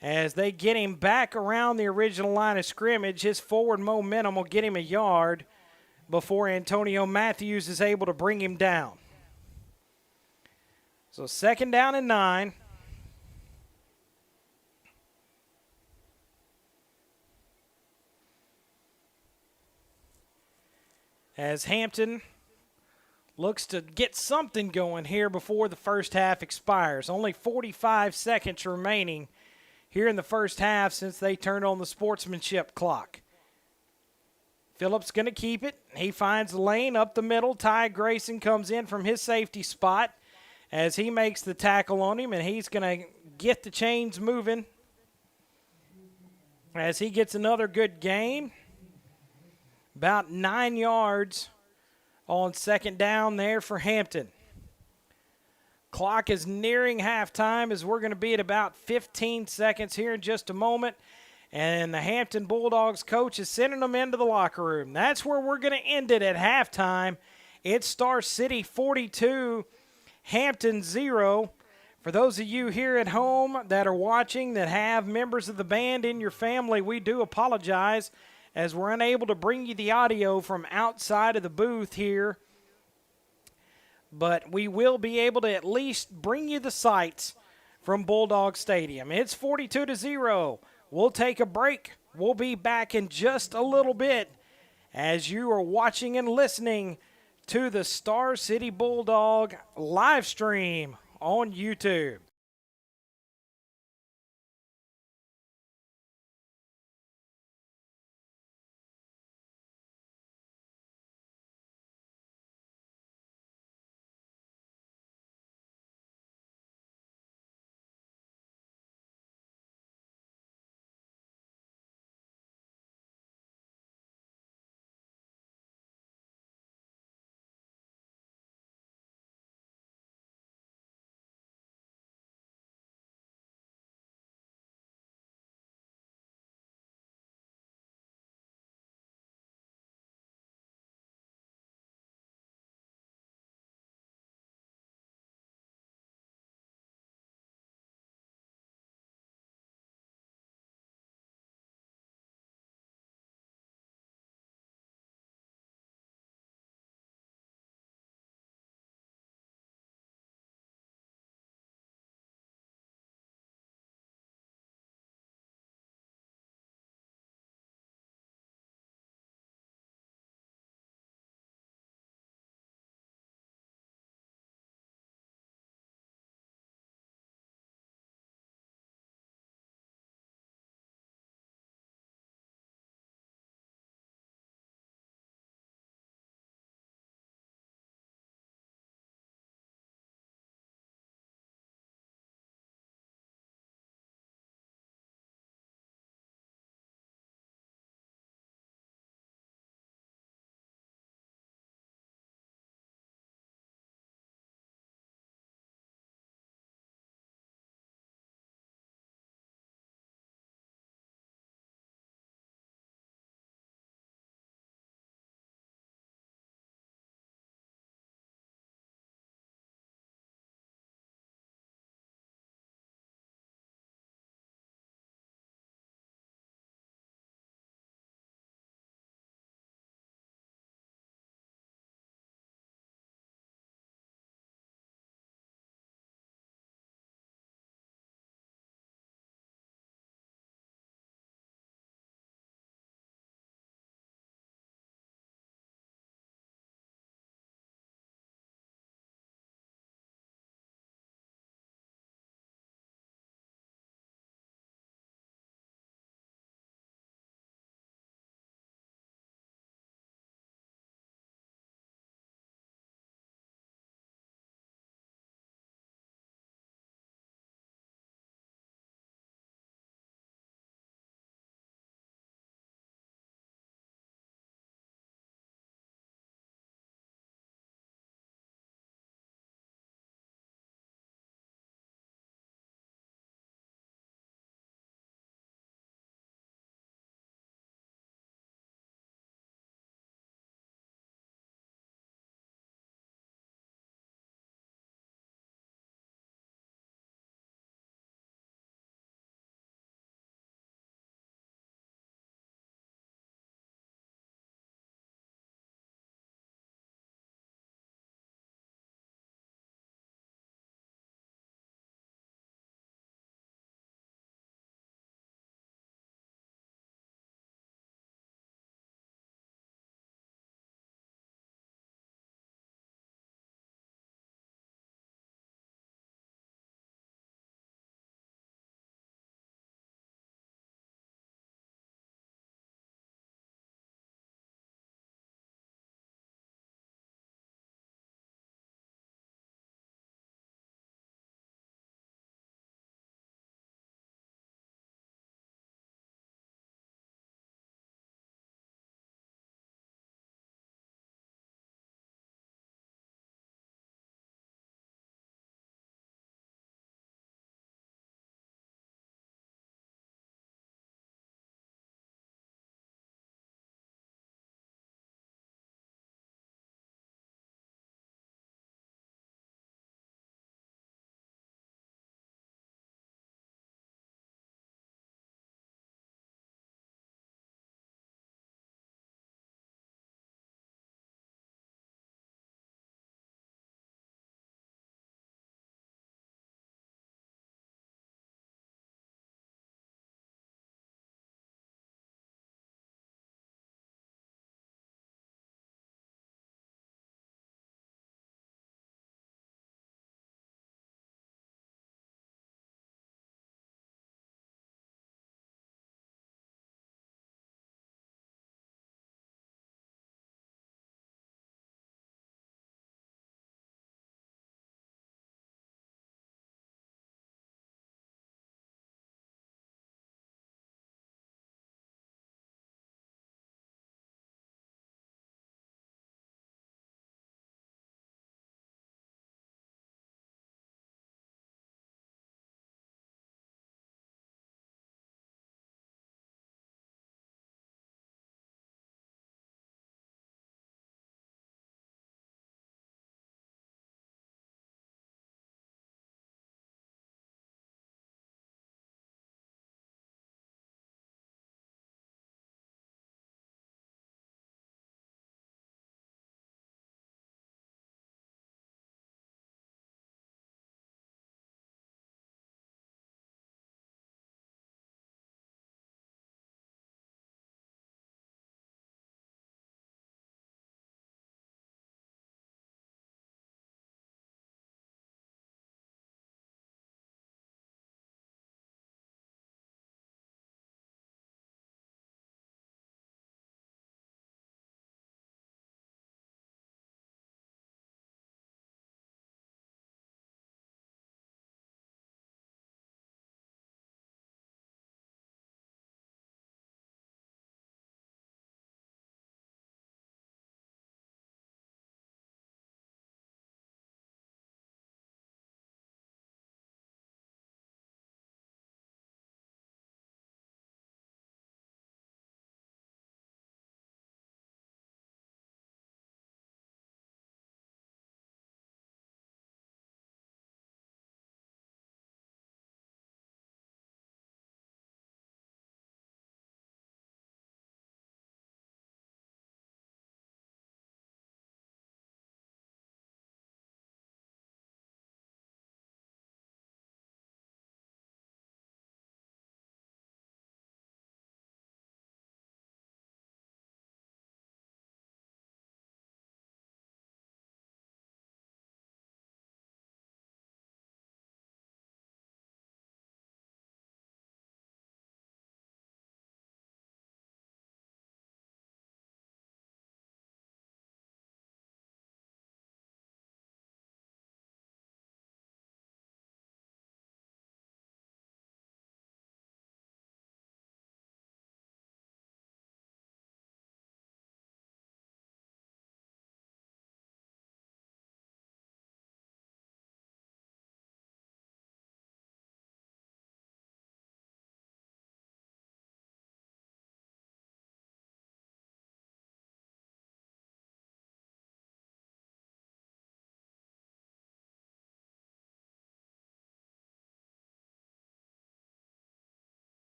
as they get him back around the original line of scrimmage. His forward momentum will get him a yard before Antonio Matthews is able to bring him down. So second down and 9. As Hampton looks to get something going here before the first half expires. Only 45 seconds remaining here in the first half since they turned on the sportsmanship clock. Phillips going to keep it. He finds the lane up the middle. Ty Grayson comes in from his safety spot as he makes the tackle on him, and he's going to get the chains moving as he gets another good gain. About 9 yards on second down there for Hampton. Clock is nearing halftime as we're going to be at about 15 seconds here in just a moment. And the Hampton Bulldogs coach is sending them into the locker room. That's where we're going to end it at halftime. It's Star City 42, Hampton 0. For those of you here at home that are watching that have members of the band in your family, we do apologize as we're unable to bring you the audio from outside of the booth here. But we will be able to at least bring you the sights from Bulldog Stadium. It's 42-0. We'll take a break. We'll be back in just a little bit as you are watching and listening to the Star City Bulldog live stream on YouTube.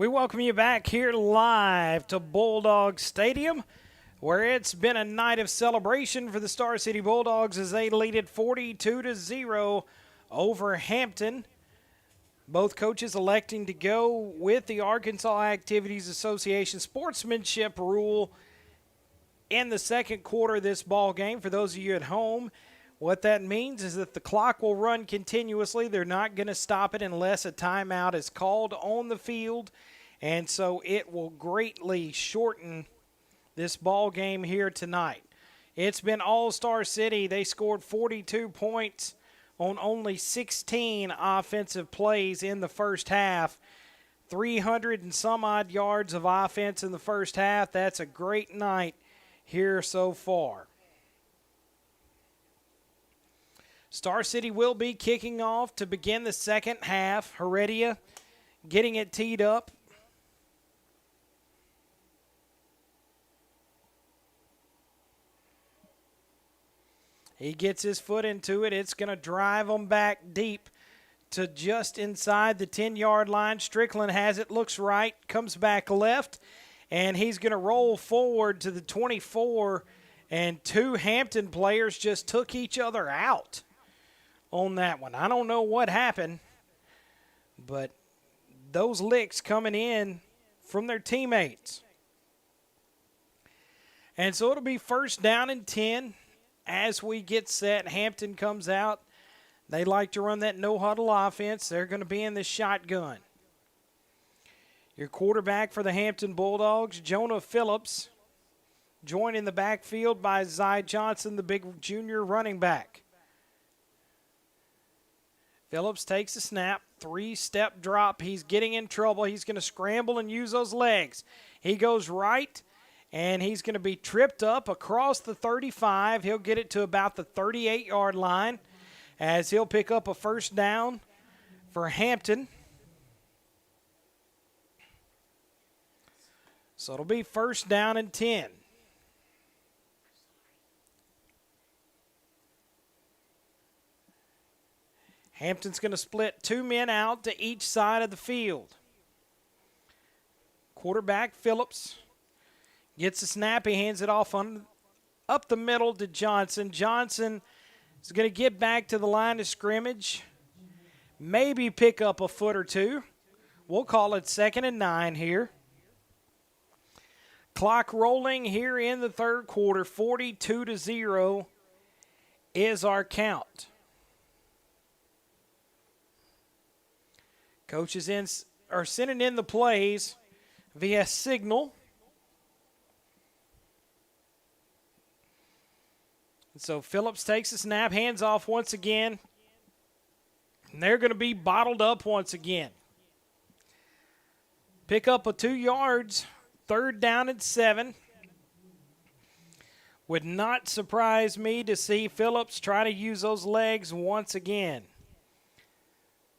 We welcome you back here live to Bulldog Stadium, where it's been a night of celebration for the Star City Bulldogs as they lead it 42-0 over Hampton. Both coaches electing to go with the Arkansas Activities Association sportsmanship rule in the second quarter of this ball game. For those of you at home, what that means is that the clock will run continuously. They're not going to stop it unless a timeout is called on the field, and so it will greatly shorten this ball game here tonight. It's been All-Star City. They scored 42 points on only 16 offensive plays in the first half. 300 and some odd yards of offense in the first half. That's a great night here so far. Star City will be kicking off to begin the second half. Heredia getting it teed up. He gets his foot into it. It's going to drive them back deep to just inside the 10-yard line. Strickland has it, looks right, comes back left, and he's going to roll forward to the 24, and two Hampton players just took each other out on that one. I don't know what happened, but those licks coming in from their teammates. And so it'll be first down and 10 as we get set. Hampton comes out. They like to run that no-huddle offense. They're going to be in the shotgun. Your quarterback for the Hampton Bulldogs, Jonah Phillips, joined in the backfield by Zy Johnson, the big junior running back. Phillips takes a snap, three-step drop. He's getting in trouble. He's going to scramble and use those legs. He goes right, and he's going to be tripped up across the 35. He'll get it to about the 38-yard line as he'll pick up a first down for Hampton. So it'll be first down and 10. Hampton's going to split two men out to each side of the field. Quarterback Phillips gets a snap. He hands it off up the middle to Johnson. Johnson is going to get back to the line of scrimmage, maybe pick up a foot or two. We'll call it 2nd and 9 here. Clock rolling here in the third quarter. 42-0 is our count. Coaches are sending in the plays via signal. And so Phillips takes a snap, hands off once again. And they're going to be bottled up once again. Pick up a 2 yards, third down and 7. Would not surprise me to see Phillips try to use those legs once again.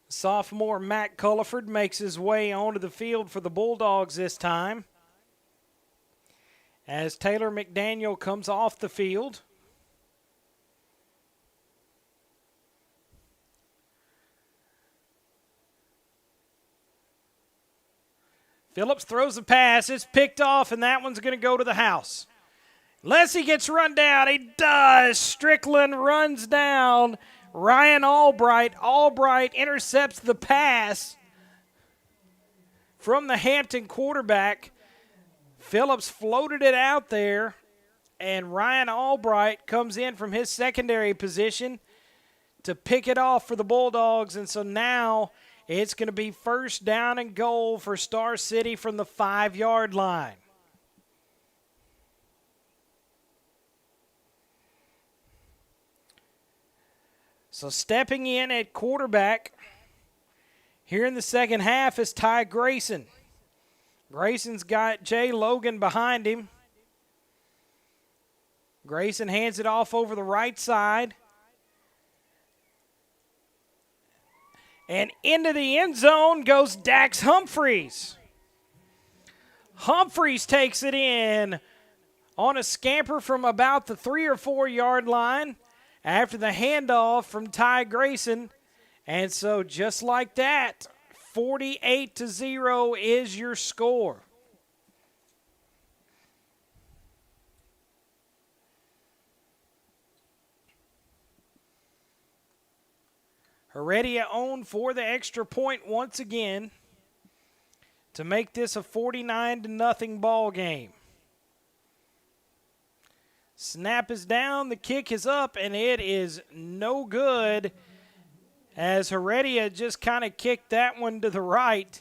Sophomore Matt Culliford makes his way onto the field for the Bulldogs this time, as Taylor McDaniel comes off the field. Phillips throws the pass. It's picked off, and that one's going to go to the house. Unless he gets run down. He does. Strickland runs down Ryan Albright. Albright intercepts the pass from the Hampton quarterback. Phillips floated it out there, and Ryan Albright comes in from his secondary position to pick it off for the Bulldogs. And so now it's going to be first down and goal for Star City from the 5-yard line. So stepping in at quarterback here in the second half is Ty Grayson. Grayson's got Jay Logan behind him. Grayson hands it off over the right side. And into the end zone goes Dax Humphreys. Humphreys takes it in on a scamper from about the 3 or 4 yard line after the handoff from Ty Grayson. And so just like that, 48-0 is your score. Heredia owned for the extra point once again to make this a 49-0 ball game. Snap is down, the kick is up, and it is no good as Heredia just kind of kicked that one to the right.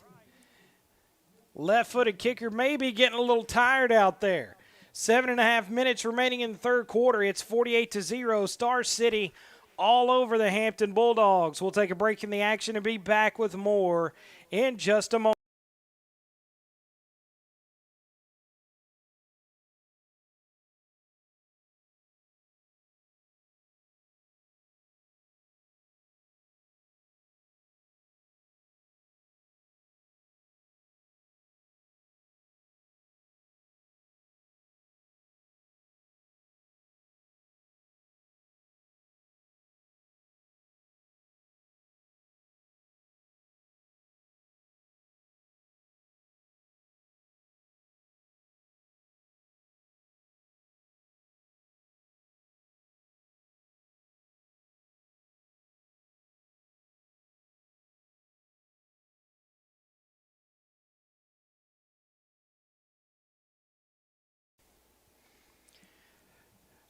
Left-footed kicker may be getting a little tired out there. 7.5 minutes remaining in the third quarter. It's 48-0. Star City all over the Hampton Bulldogs. We'll take a break in the action and be back with more in just a moment.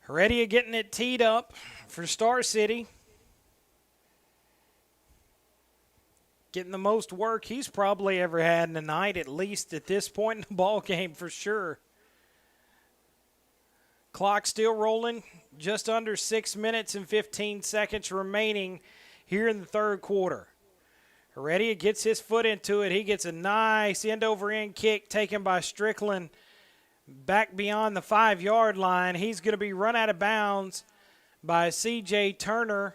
Heredia getting it teed up for Star City. Getting the most work he's probably ever had in a night, at least at this point in the ball game for sure. Clock still rolling, just under 6 minutes and 15 seconds remaining here in the third quarter. Heredia gets his foot into it. He gets a nice end-over-end kick taken by Strickland back beyond the 5-yard line. He's going to be run out of bounds by C.J. Turner.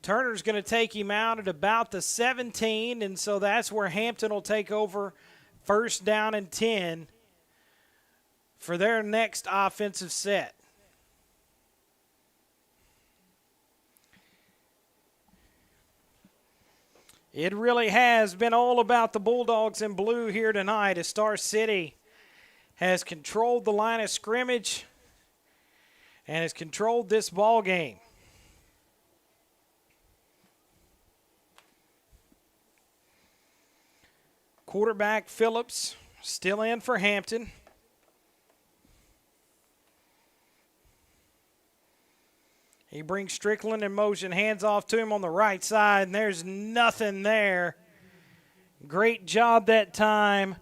Turner's going to take him out at about the 17, and so that's where Hampton will take over first down and 10 for their next offensive set. It really has been all about the Bulldogs in blue here tonight as Star City has controlled the line of scrimmage and has controlled this ball game. Quarterback Phillips still in for Hampton. He brings Strickland in motion, hands off to him on the right side, and there's nothing there. Great job that time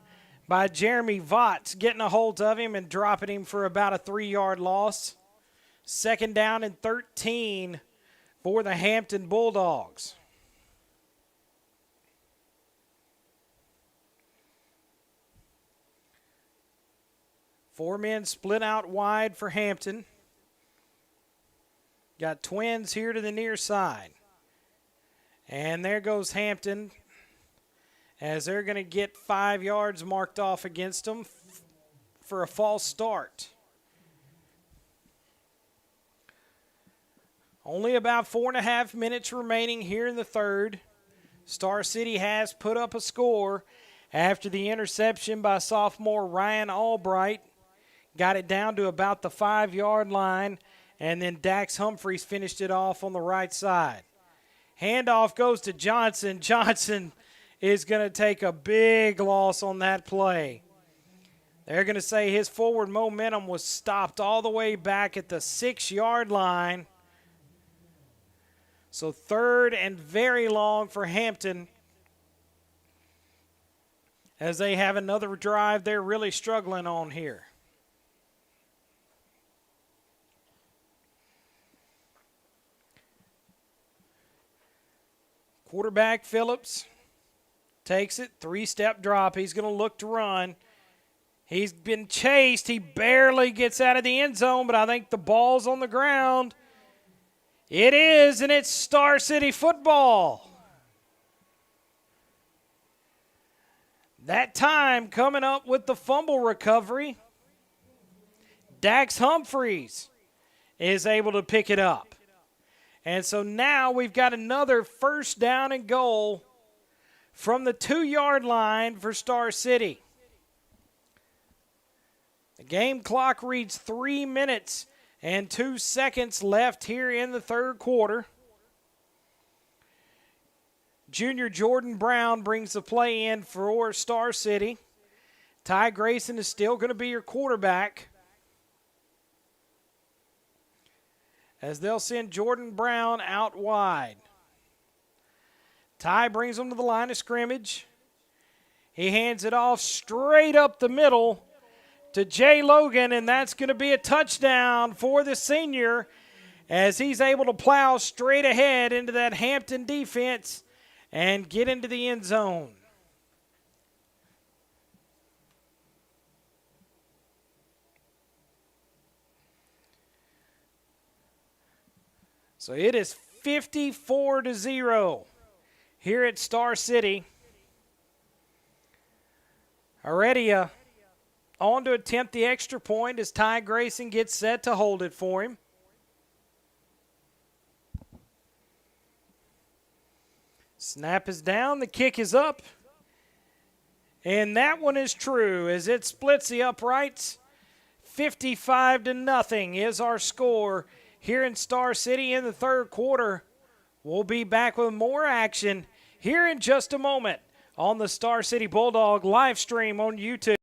by Jeremy Votts getting a hold of him and dropping him for about a 3-yard loss. Second down and 13 for the Hampton Bulldogs. Four men split out wide for Hampton. Got twins here to the near side. And there goes Hampton as they're going to get 5 yards marked off against them for a false start. Only about 4.5 minutes remaining here in the third. Star City has put up a score after the interception by sophomore Ryan Albright. Got it down to about the 5-yard line, and then Dax Humphreys finished it off on the right side. Handoff goes to Johnson. Johnson is going to take a big loss on that play. They're going to say his forward momentum was stopped all the way back at the 6-yard line. So third and very long for Hampton as they have another drive they're really struggling on here. Quarterback Phillips takes it, 3-step drop. He's going to look to run. He's been chased. He barely gets out of the end zone, but I think the ball's on the ground. It is, and it's Star City football. That time coming up with the fumble recovery. Dax Humphreys is able to pick it up. And so now we've got another first down and goal from the 2-yard line for Star City. The game clock reads 3 minutes and 2 seconds left here in the third quarter. Junior Jordan Brown brings the play in for Star City. Ty Grayson is still going to be your quarterback, as they'll send Jordan Brown out wide. Ty brings him to the line of scrimmage. He hands it off straight up the middle to Jay Logan, and that's going to be a touchdown for the senior, as he's able to plow straight ahead into that Hampton defense and get into the end zone. So it is 54-0 here at Star City. Heredia on to attempt the extra point as Ty Grayson gets set to hold it for him. Snap is down, the kick is up. And that one is true as it splits the uprights. 55-0 is our score here in Star City in the third quarter. We'll be back with more action here in just a moment on the Star City Bulldog live stream on YouTube.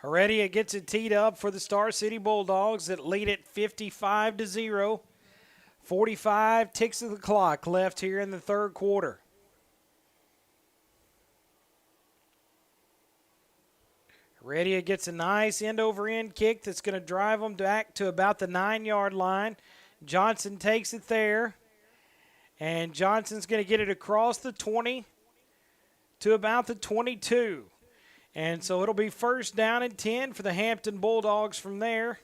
Heredia gets it teed up for the Star City Bulldogs that lead it 55-0. 45 ticks of the clock left here in the third quarter. Heredia gets a nice end-over-end kick that's going to drive them back to about the 9-yard line. Johnson takes it there, and Johnson's going to get it across the 20 to about the 22. And so it'll be first down and 10 for the Hampton Bulldogs from there,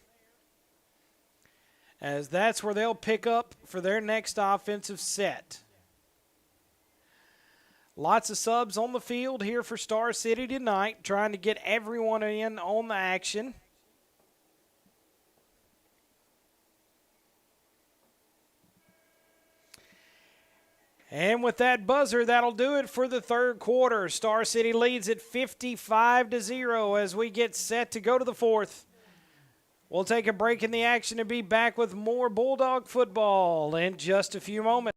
as that's where they'll pick up for their next offensive set. Lots of subs on the field here for Star City tonight, trying to get everyone in on the action. And with that buzzer, that'll do it for the third quarter. Star City leads at 55-0 as we get set to go to the fourth. We'll take a break in the action and be back with more Bulldog football in just a few moments.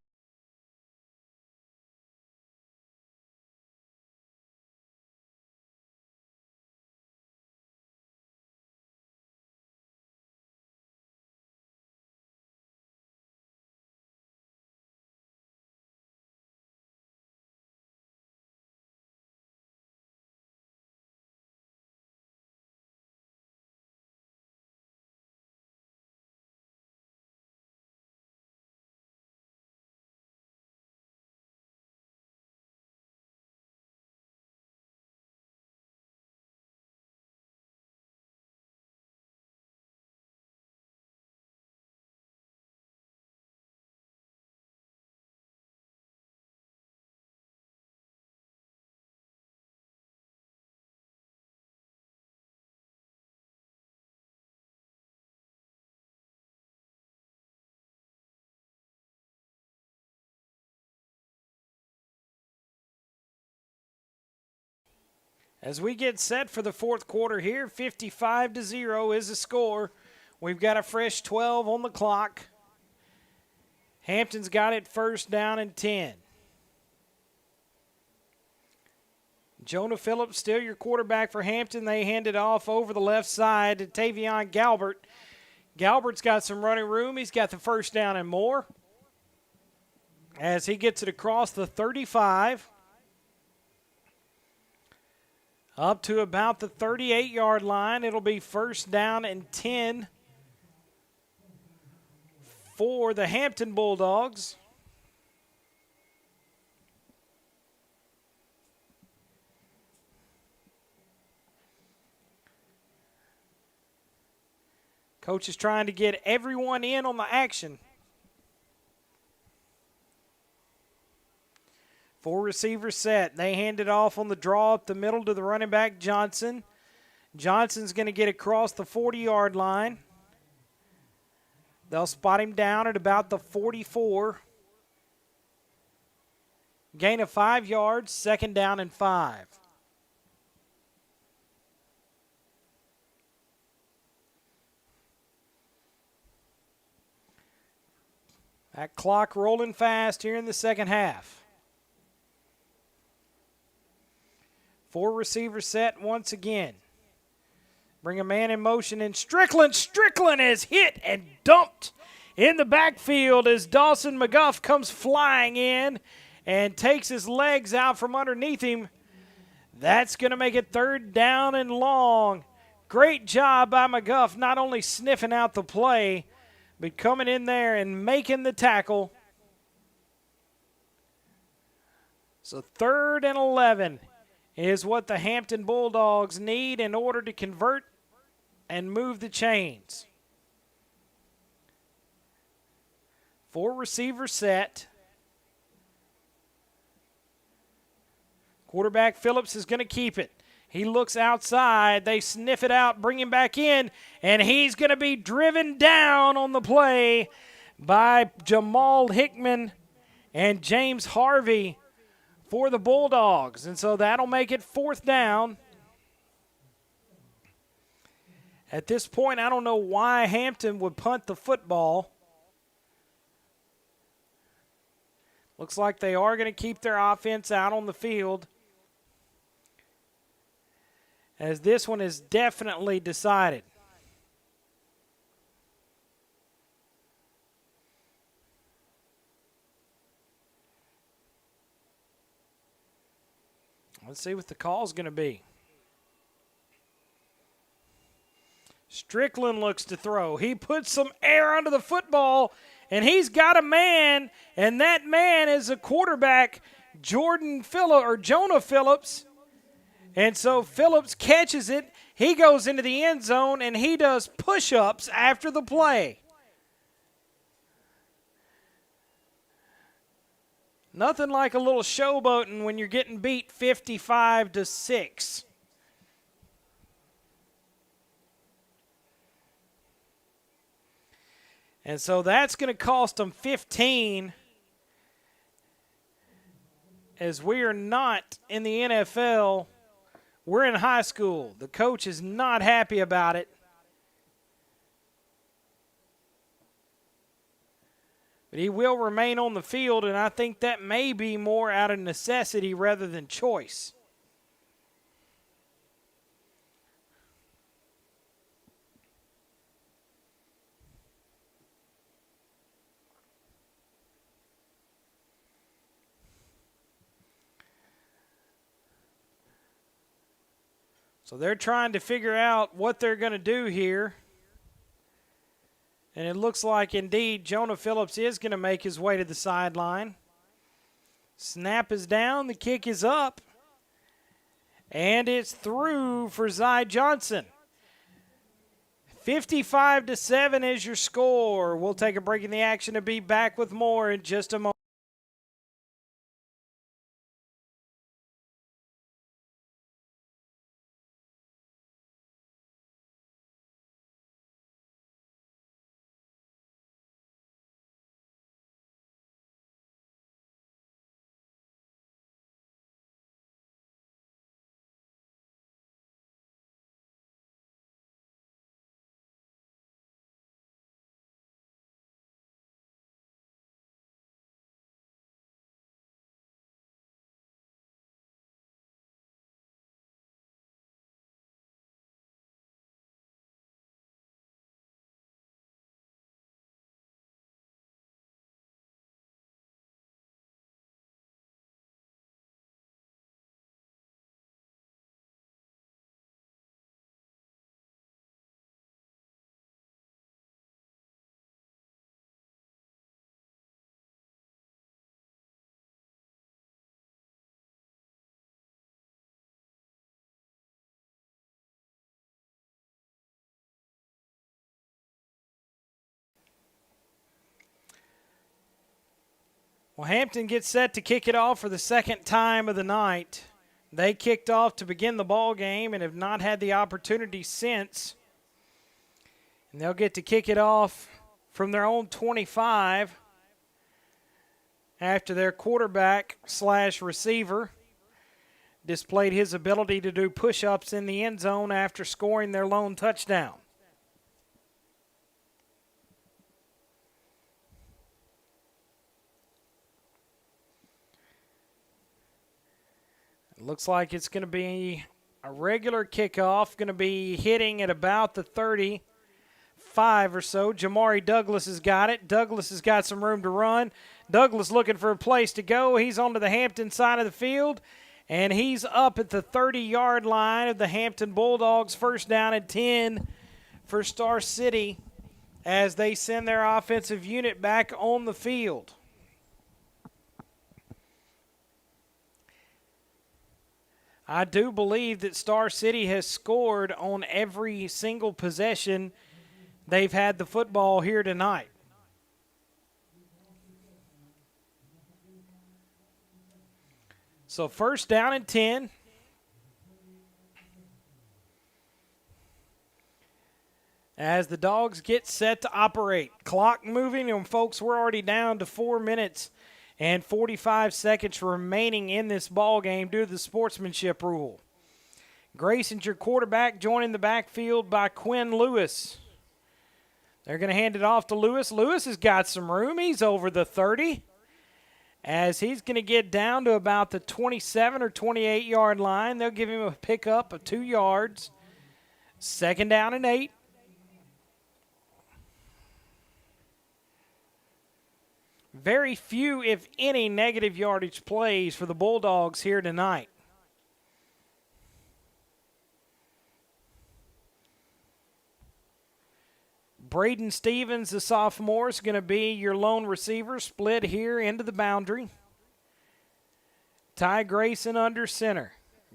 As we get set for the fourth quarter here, 55-0 is the score. We've got a fresh 12 on the clock. Hampton's got it first down and 10. Jonah Phillips still your quarterback for Hampton. They hand it off over the left side to Tavion Galbert. Galbert's got some running room. He's got the first down and more. as he gets it across the 35 up to about the 38-yard line. It'll be first down and 10 for the Hampton Bulldogs. Coach is trying to get everyone in on the action. 4 receivers set. They hand it off on the draw up the middle to the running back, Johnson. Johnson's going to get across the 40-yard line. They'll spot him down at about the 44. Gain of 5 yards, second down and 5. That clock rolling fast here in the second half. 4 receivers set once again. Bring a man in motion, and Strickland. Strickland is hit and dumped in the backfield as Dawson McGuff comes flying in and takes his legs out from underneath him. That's going to make it third down and long. Great job by McGuff, not only sniffing out the play, but coming in there and making the tackle. So 3rd and 11 is what the Hampton Bulldogs need in order to convert and move the chains. 4 receivers set. Quarterback Phillips is going to keep it. He looks outside. They sniff it out, bring him back in, and he's going to be driven down on the play by Jamal Hickman and James Harvey for the Bulldogs. And so that'll make it 4th down. At this point, I don't know why Hampton would punt the football. Looks like they are going to keep their offense out on the field, as this one is definitely decided. Let's see what the call's going to be. Strickland looks to throw. He puts some air under the football, and he's got a man, and that man is a quarterback, Jonah Phillips. And so Phillips catches it. He goes into the end zone, and he does push-ups after the play. Nothing like a little showboating when you're getting beat 55-6. And so that's going to cost them 15, as we are not in the NFL. We're in high school. The coach is not happy about it. But he will remain on the field, and I think that may be more out of necessity rather than choice. So they're trying to figure out what they're going to do here. And it looks like, indeed, Jonah Phillips is going to make his way to the sideline. Snap is down. The kick is up. And it's through for Zy Johnson. 55-7 is your score. We'll take a break in the action and be back with more in just a moment. Well, Hampton gets set to kick it off for the second time of the night. They kicked off to begin the ball game and have not had the opportunity since. And they'll get to kick it off from their own 25 after their quarterback/receiver displayed his ability to do push-ups in the end zone after scoring their lone touchdown. It looks like it's going to be a regular kickoff, going to be hitting at about the 35 or so. Jamari Douglas has got it. Douglas has got some room to run. Douglas looking for a place to go. He's onto the Hampton side of the field, and he's up at the 30-yard line of the Hampton Bulldogs. First down and 10 for Star City as they send their offensive unit back on the field. I do believe that Star City has scored on every single possession they've had the football here tonight. So first down and 10. As the Dogs get set to operate. Clock moving, and folks, we're already down to 4 minutes and 45 seconds remaining in this ball game due to the sportsmanship rule. Grayson's your quarterback, joining the backfield by Quinn Lewis. They're going to hand it off to Lewis. Lewis has got some room. He's over the 30 as he's going to get down to about the 27 or 28-yard line. They'll give him a pickup of 2 yards. Second down and 8. Very few, if any, negative yardage plays for the Bulldogs here tonight. Braden Stevens, the sophomore, is going to be your lone receiver, split here into the boundary. Ty Grayson under center.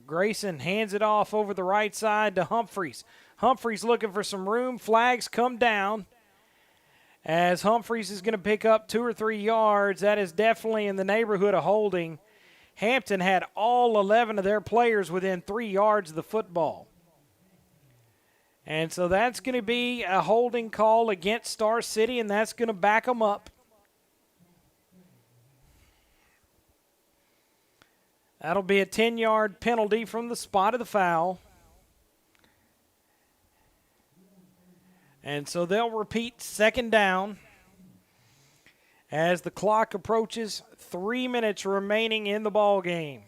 Grayson hands it off over the right side to Humphreys. Humphreys looking for some room. Flags come down as Humphreys is going to pick up 2 or 3 yards. That is definitely in the neighborhood of holding. Hampton had all 11 of their players within 3 yards of the football. And so that's going to be a holding call against Star City, and that's going to back them up. That'll be a 10-yard penalty from the spot of the foul. And so they'll repeat second down as the clock approaches 3 minutes remaining in the ball game.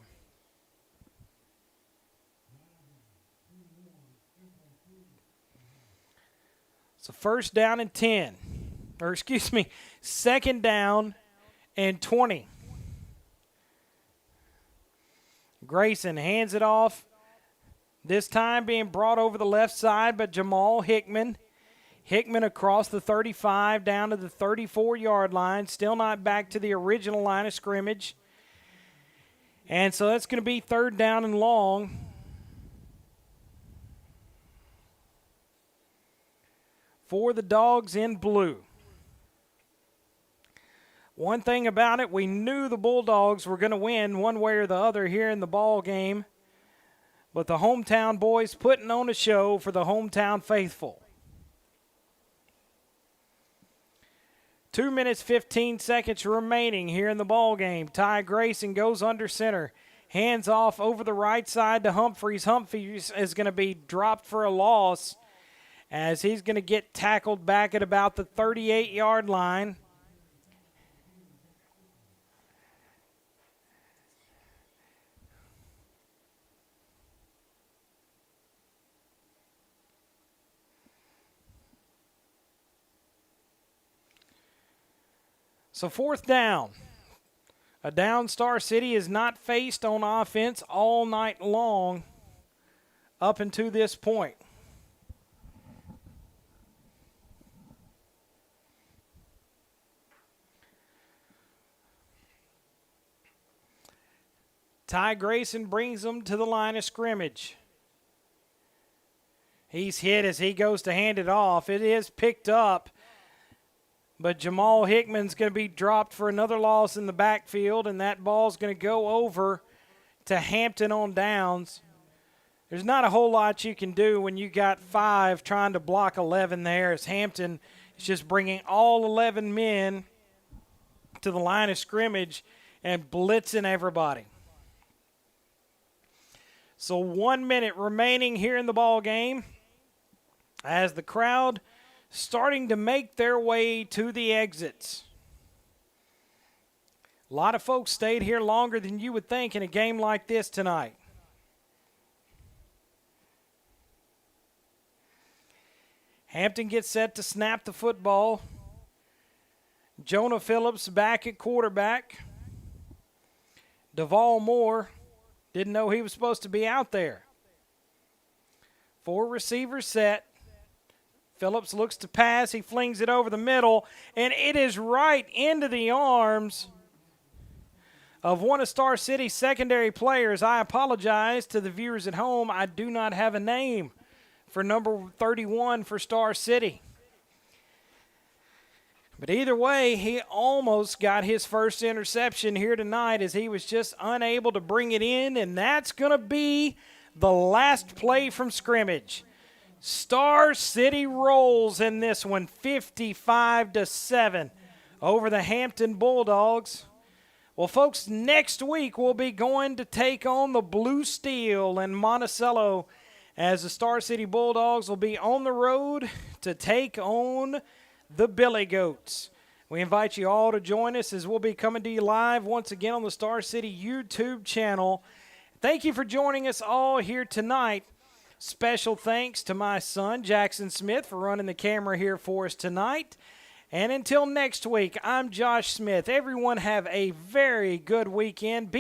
So first down and 10. Or excuse me, second down and 20. Grayson hands it off. This time being brought over the left side by Jamal Hickman. Hickman across the 35 down to the 34-yard line. Still not back to the original line of scrimmage. And so that's going to be third down and long. For the Dogs in blue. One thing about it, we knew the Bulldogs were going to win one way or the other here in the ball game. But the hometown boys putting on a show for the hometown faithful. 2 minutes, 15 seconds remaining here in the ball game. Ty Grayson goes under center. Hands off over the right side to Humphreys. Humphreys is going to be dropped for a loss as he's going to get tackled back at about the 38-yard line. So fourth down. A down Star City is not faced on offense all night long up until this point. Ty Grayson brings them to the line of scrimmage. He's hit as he goes to hand it off. It is picked up But Jamal Hickman's going to be dropped for another loss in the backfield, and that ball's going to go over to Hampton on downs. There's not a whole lot you can do when you got 5 trying to block 11 there, as Hampton is just bringing all 11 men to the line of scrimmage and blitzing everybody. So 1 minute remaining here in the ball game as the crowd starting to make their way to the exits. A lot of folks stayed here longer than you would think in a game like this tonight. Hampton gets set to snap the football. Jonah Phillips back at quarterback. Duvall Moore didn't know he was supposed to be out there. 4 receivers set. Phillips looks to pass. He flings it over the middle, and it is right into the arms of one of Star City's secondary players. I apologize to the viewers at home. I do not have a name for number 31 for Star City. But either way, he almost got his first interception here tonight as he was just unable to bring it in, and that's going to be the last play from scrimmage. Star City rolls in this one, 55-7 over the Hampton Bulldogs. Well, folks, next week we'll be going to take on the Blue Steel in Monticello as the Star City Bulldogs will be on the road to take on the Billy Goats. We invite you all to join us as we'll be coming to you live once again on the Star City YouTube channel. Thank you for joining us all here tonight. Special thanks to my son, Jackson Smith, for running the camera here for us tonight. And until next week, I'm Josh Smith. Everyone have a very good weekend.